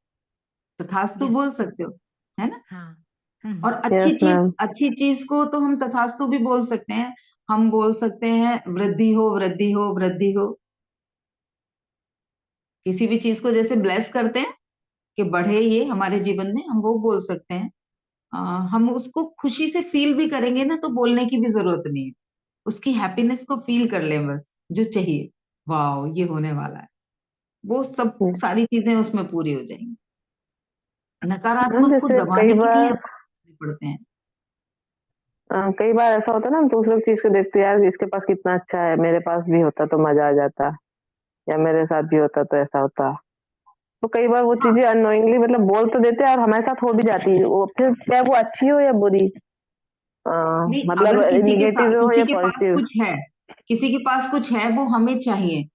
तथास्तु यस। बोल सकते हो, है ना। हाँ। और यस मैम। अच्छी चीज को तो हम तथास्तु भी बोल सकते हैं। हम बोल सकते हैं वृद्धि हो वृद्धि हो वृद्धि हो। किसी भी चीज को जैसे ब्लेस करते हैं कि बढ़े ये हमारे जीवन में, हम वो बोल सकते हैं। अ, हम उसको खुशी से फील भी करेंगे ना तो बोलने की भी जरूरत नहीं है। उसकी हैप्पीनेस को फील कर लें बस, जो चाहिए, वाह ये होने वाला है, वो सब सारी चीजें उसमें पूरी हो जाएंगी। मैम नकारात्मक को जैसे कई दबाने के लिए बार हम पड़ते हैं। कई बार ऐसा होता है ना, हम दूसरों की चीज को देखते हैं, यार इसके पास कितना अच्छा है, मेरे पास भी होता तो मजा आ जाता, या मेरे साथ भी होता तो ऐसा होता। तो कई बार वो हाँ चीजें अननोइंगली मतलब बोल तो देते हैं और हमारे साथ हो भी जाती है वो, फिर चाहे वो अच्छी हो या बुरी, अ, नहीं, मतलब अगर निगेटिव हो किसी या के पास पॉजिटिव। कुछ है, किसी के पास कुछ है वो हमें चाहिए,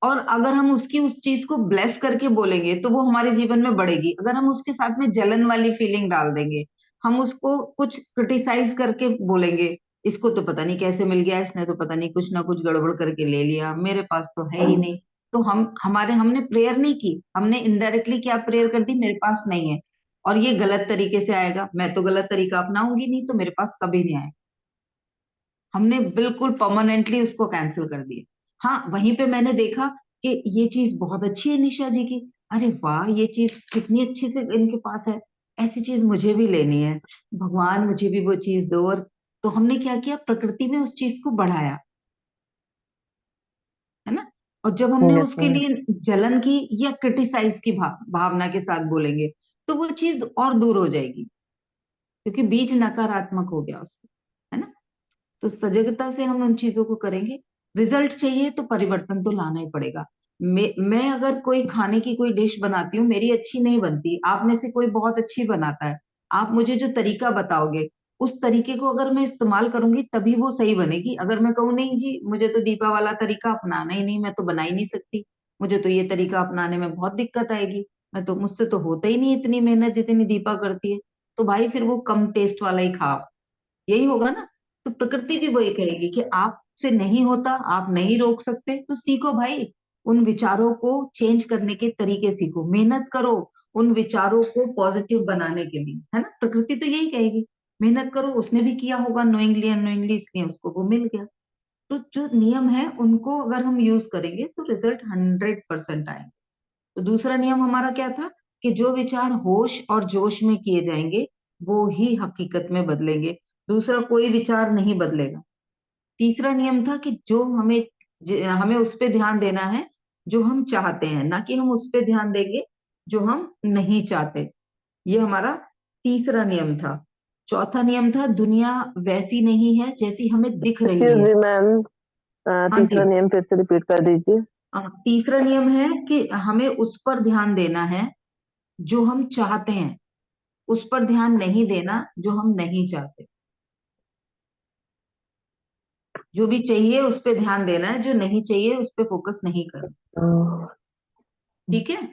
और अगर हम उसकी उस चीज को ब्लेस करके बोलेंगे तो वो हमारे जीवन में बढ़ेगी। अगर हम उसके साथ में जलन वाली फीलिंग डाल देंगे, हम उसको कुछ क्रिटिसाइज करके बोलेंगे, इसको तो पता नहीं कैसे मिल गया, इसने तो पता नहीं कुछ ना कुछ गड़बड़ करके ले लिया, मेरे पास तो है ही नहीं। तो हमने प्रेयर नहीं की, हमने इनडायरेक्टली क्या प्रेयर कर दी, मेरे पास नहीं है और ये गलत तरीके से आएगा, मैं तो गलत तरीका अपनाऊंगी नहीं तो मेरे पास कभी नहीं आएगा। हमने बिल्कुल परमानेंटली उसको कैंसिल कर दिया। हाँ वहीं पे मैंने देखा कि ये चीज बहुत अच्छी है निशा जी की, अरे वाह ये चीज कितनी अच्छी से इनके पास है, ऐसी चीज मुझे भी लेनी है, भगवान मुझे भी वो चीज दो। और तो हमने क्या किया, प्रकृति में उस चीज को बढ़ाया, है ना। और जब हमने यस उसके मैम। लिए जलन की या क्रिटिसाइज की भावना के साथ बोलेंगे तो वो चीज और दूर हो जाएगी, क्योंकि बीज नकारात्मक हो गया उसका, है ना। तो सजगता से हम उन चीजों को करेंगे। रिजल्ट चाहिए तो परिवर्तन तो लाना ही पड़ेगा। मैं अगर कोई खाने की कोई डिश बनाती हूँ, मेरी अच्छी नहीं बनती, आप में से कोई बहुत अच्छी बनाता है, आप मुझे जो तरीका बताओगे उस तरीके को अगर मैं इस्तेमाल करूंगी तभी वो सही बनेगी। अगर मैं कहूँ नहीं जी मुझे तो दीपा वाला तरीका अपनाना ही नहीं, मैं तो बना ही नहीं सकती, मुझे तो ये तरीका अपनाने में बहुत दिक्कत आएगी, मुझसे तो होता ही नहीं इतनी मेहनत जितनी दीपा करती है, तो भाई फिर वो कम टेस्ट वाला ही खाओ, यही होगा ना। तो प्रकृति भी वही कहेगी कि आपसे नहीं होता, आप नहीं रोक सकते, तो सीखो भाई, उन विचारों को चेंज करने के तरीके सीखो, मेहनत करो उन विचारों को पॉजिटिव बनाने के लिए, है ना। प्रकृति तो यही कहेगी, मेहनत करो। उसने भी किया होगा नोइंगली अननोइंगली, इसलिए उसको वो मिल गया। तो जो नियम है उनको अगर हम यूज करेंगे तो रिजल्ट 100% आएंगे। तो दूसरा नियम हमारा क्या था कि जो विचार होश और जोश में किए जाएंगे वो ही हकीकत में बदलेंगे, दूसरा कोई विचार नहीं बदलेगा। तीसरा नियम था कि जो हमें उस पे ध्यान देना है जो हम चाहते हैं, ना कि हम उस पे ध्यान देंगे जो हम नहीं चाहते। ये हमारा तीसरा नियम था। चौथा नियम था दुनिया वैसी नहीं है जैसी हमें दिख रही एक्सक्यूज है। मी मैम, हाँ जी। तीसरा नियम फिर से रिपीट कर दीजिए। तीसरा नियम है कि हमें उस पर ध्यान देना है जो हम चाहते हैं, उस पर ध्यान नहीं देना जो हम नहीं चाहते। जो भी चाहिए उस पर ध्यान देना है, जो नहीं चाहिए उस पर फोकस नहीं करना। ठीक है।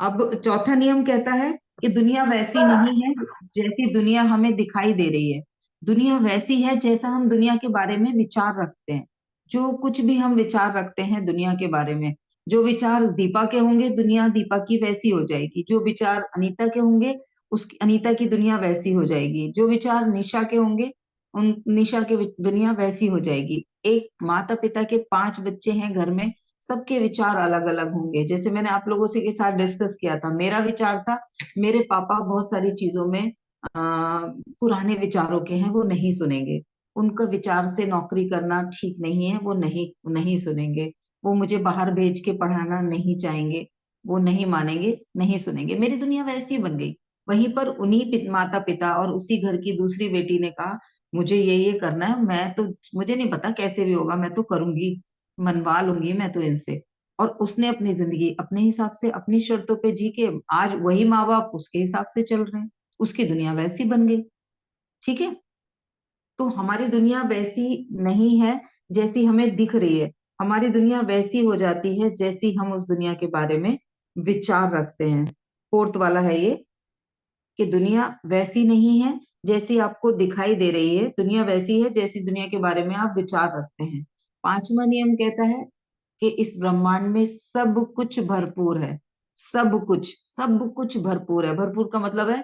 अब चौथा नियम कहता है कि दुनिया वैसी नहीं है जैसी दुनिया हमें दिखाई दे रही है, दुनिया वैसी है जैसा हम दुनिया के बारे में विचार रखते हैं। जो कुछ भी हम विचार रखते हैं दुनिया के बारे में, जो विचार दीपा के होंगे दुनिया दीपा की वैसी हो जाएगी, जो विचार अनीता के होंगे उसकी अनीता की दुनिया वैसी हो जाएगी, जो विचार निशा के होंगे उन निशा की दुनिया वैसी हो जाएगी। एक माता पिता के 5 बच्चे हैं घर में, सबके विचार अलग अलग होंगे। जैसे मैंने आप लोगों से के साथ डिस्कस किया था, मेरा विचार था मेरे पापा बहुत सारी चीजों में पुराने विचारों के हैं, वो नहीं सुनेंगे, उनका विचार से नौकरी करना ठीक नहीं है, वो नहीं नहीं सुनेंगे, वो मुझे बाहर भेज के पढ़ाना नहीं चाहेंगे, वो नहीं मानेंगे, नहीं सुनेंगे। मेरी दुनिया वैसी बन गई। वहीं पर उन्हीं माता पिता और उसी घर की दूसरी बेटी ने कहा मुझे ये करना है, मैं तो मुझे नहीं पता कैसे भी होगा, मैं तो करूंगी, मनवा लूंगी मैं तो इनसे। और उसने अपनी जिंदगी अपने हिसाब से अपनी शर्तों पे जी के आज वही माँ बाप उसके हिसाब से चल रहे हैं, उसकी दुनिया वैसी बन गई। ठीक है। तो हमारी दुनिया वैसी नहीं है जैसी हमें दिख रही है, हमारी दुनिया वैसी हो जाती है जैसी हम उस दुनिया के बारे में विचार रखते हैं। फोर्थ वाला है ये कि दुनिया वैसी नहीं है जैसी आपको दिखाई दे रही है, दुनिया वैसी है जैसी दुनिया के बारे में आप विचार रखते हैं। पांचवा नियम कहता है कि इस ब्रह्मांड में सब कुछ भरपूर है, सब कुछ भरपूर है। भरपूर का मतलब है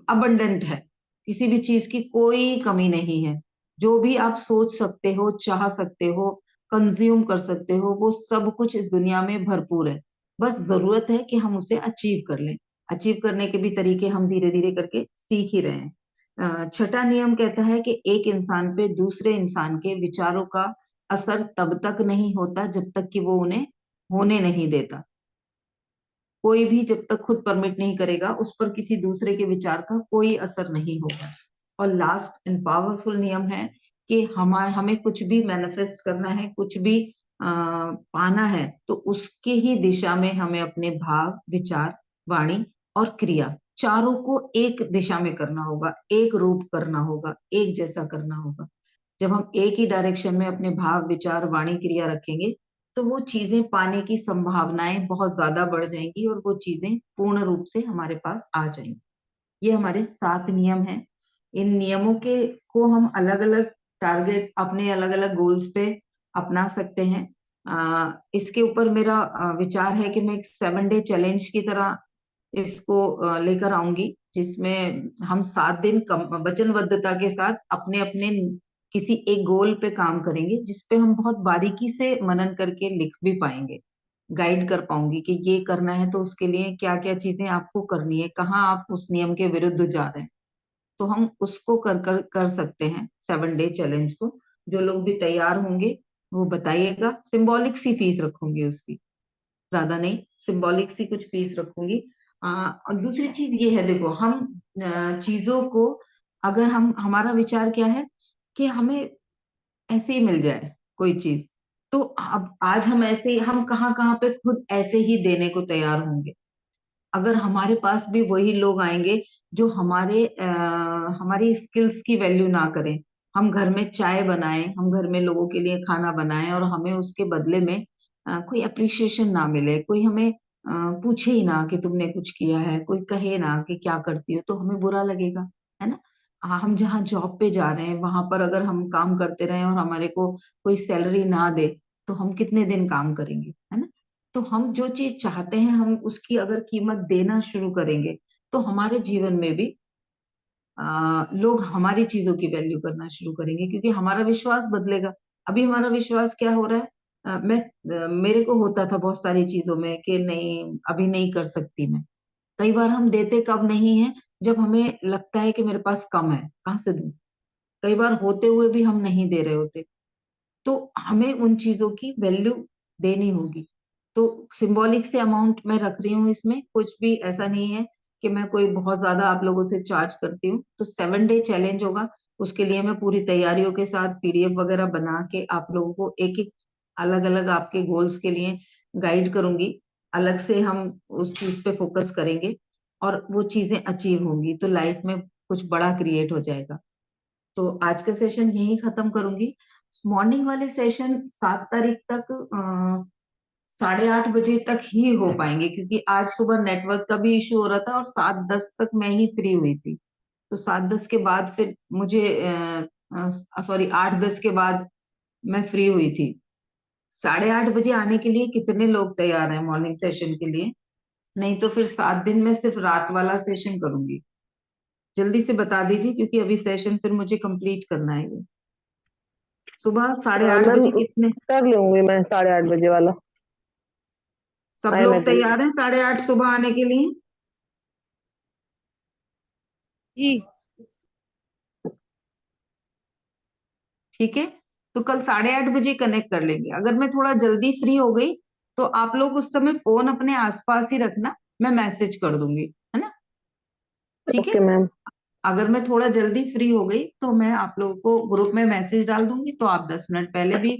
अबंडेंट है, किसी भी चीज की कोई कमी नहीं है। जो भी आप सोच सकते हो, चाह सकते हो, कंज्यूम कर सकते हो, वो सब कुछ इस दुनिया में भरपूर है। बस जरूरत है कि हम उसे अचीव कर लें। अचीव करने के भी तरीके हम धीरे धीरे करके सीख ही रहे हैं। छठा नियम कहता है कि एक इंसान पे दूसरे इंसान के विचारों का असर तब तक नहीं होता जब तक कि वो उन्हें होने नहीं देता। कोई भी जब तक खुद परमिट नहीं करेगा उस पर किसी दूसरे के विचार का कोई असर नहीं होगा। और लास्ट एंड पावरफुल नियम है कि हमें कुछ भी मैनिफेस्ट करना है, कुछ भी पाना है, तो उसके ही दिशा में हमें अपने भाव विचार वाणी और क्रिया चारों को एक दिशा में करना होगा, एक रूप करना होगा, एक जैसा करना होगा। जब हम एक ही डायरेक्शन में अपने भाव विचार वाणी क्रिया रखेंगे तो वो चीजें पाने की संभावनाएं बहुत ज्यादा बढ़ जाएंगी और वो चीजें पूर्ण रूप से हमारे पास आ जाएंगी। ये हमारे 7 नियम हैं। इन नियमों के को हम अलग अलग टारगेट अपने अलग अलग गोल्स पे अपना सकते हैं। इसके ऊपर मेरा विचार है कि मैं एक 7 डे चैलेंज की तरह इसको लेकर आऊंगी, जिसमें हम 7 दिन वचनबद्धता के साथ अपने अपने किसी एक गोल पे काम करेंगे, जिसपे हम बहुत बारीकी से मनन करके लिख भी पाएंगे, गाइड कर पाऊंगी कि ये करना है तो उसके लिए क्या क्या चीजें आपको करनी है, कहाँ आप उस नियम के विरुद्ध जा रहे हैं। तो हम उसको कर सकते हैं 7 डे चैलेंज को। जो लोग भी तैयार होंगे वो बताइएगा। सिंबॉलिक सी फीस रखूंगी उसकी, ज्यादा नहीं, सिंबॉलिक सी कुछ फीस रखूंगी। और दूसरी चीज ये है, देखो हम चीजों को, अगर हम हमारा विचार क्या है कि हमें ऐसे ही मिल जाए कोई चीज, तो अब आज हम ऐसे हम कहाँ कहाँ पे खुद ऐसे ही देने को तैयार होंगे। अगर हमारे पास भी वही लोग आएंगे जो हमारी स्किल्स की वैल्यू ना करें, हम घर में चाय बनाएं, हम घर में लोगों के लिए खाना बनाएं और हमें उसके बदले में कोई अप्रिशिएशन ना मिले, कोई हमें पूछे ही ना कि तुमने कुछ किया है, कोई कहे ना कि क्या करती हो, तो हमें बुरा लगेगा, है ना। हम जहाँ जॉब पे जा रहे हैं वहां पर अगर हम काम करते रहे और हमारे को कोई सैलरी ना दे, तो हम कितने दिन काम करेंगे, है ना। तो हम जो चीज चाहते हैं, हम उसकी अगर कीमत देना शुरू करेंगे, तो हमारे जीवन में भी लोग हमारी चीजों की वैल्यू करना शुरू करेंगे, क्योंकि हमारा विश्वास बदलेगा। अभी हमारा विश्वास क्या हो रहा है, मेरे को होता था बहुत सारी चीजों में कि नहीं, अभी नहीं कर सकती मैं। कई बार हम देते कब नहीं है, जब हमें लगता है कि मेरे पास कम है, कहाँ से दूं। कई बार होते हुए भी हम नहीं दे रहे होते। तो हमें उन चीजों की वैल्यू देनी होगी। तो सिंबॉलिक से अमाउंट मैं रख रही हूँ इसमें, कुछ भी ऐसा नहीं है कि मैं कोई बहुत ज्यादा आप लोगों से चार्ज करती हूँ। तो 7 डे चैलेंज होगा, उसके लिए मैं पूरी तैयारियों के साथ पीडीएफ वगैरह बना के आप लोगों को एक एक अलग अलग आपके गोल्स के लिए गाइड करूंगी। अलग से हम उस चीज पे फोकस करेंगे और वो चीजें अचीव होंगी, तो लाइफ में कुछ बड़ा क्रिएट हो जाएगा। तो आज का सेशन यही खत्म करूंगी। मॉर्निंग वाले सेशन 7 तारीख तक 8:30 बजे तक ही हो पाएंगे, क्योंकि आज सुबह नेटवर्क का भी इशू हो रहा था और 7:10 तक मैं ही फ्री हुई थी। तो 7:10 के बाद फिर मुझे सॉरी 8:10 के बाद मैं फ्री हुई थी। 8:30 बजे आने के लिए कितने लोग तैयार हैं मॉर्निंग सेशन के लिए? नहीं तो फिर 7 दिन में सिर्फ रात वाला सेशन करूंगी। जल्दी से बता दीजिए, क्योंकि अभी सेशन फिर मुझे कंप्लीट करना है ये। सुबह 8:30 मैम बजे कितने? कर लूंगी मैं 8:30 बजे वाला। सब आई एम लोग एग्री। तैयार हैं 8:30 सुबह आने के लिए? जी। ठीक है, तो कल 8:30 बजे कनेक्ट कर लेंगे। अगर मैं थोड़ा जल्दी फ्री हो गई, तो आप लोग उस समय फोन अपने आसपास ही रखना, मैं मैसेज कर दूंगी, है ना। ठीक है, ओके मैम। अगर मैं थोड़ा जल्दी फ्री हो गई तो मैं आप लोगों को ग्रुप में मैसेज डाल दूंगी, तो आप 10 मिनट पहले भी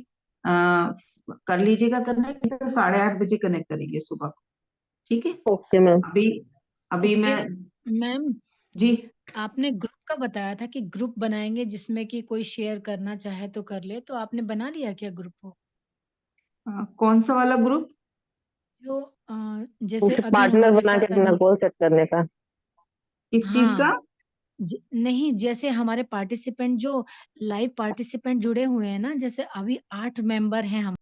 कर लीजिएगा कनेक्ट, तो 8:30 बजे कनेक्ट करेंगे सुबह को। ठीक है, ओके मैम। अभी अभी ओके मैं मैम, जी आपने ग्रुप का बताया था कि ग्रुप बनाएंगे जिसमें कि कोई शेयर करना चाहे तो कर ले, तो आपने बना लिया क्या ग्रुप को? कौन सा वाला ग्रुप? जो जैसे मुझे अभी पार्टनर हमारे बना के साथ अपना गोल सेट करने का। किस चीज का? हाँ, नहीं, जैसे हमारे पार्टिसिपेंट जो लाइव पार्टिसिपेंट जुड़े हुए हैं ना, जैसे अभी 8 मेंबर हैं हम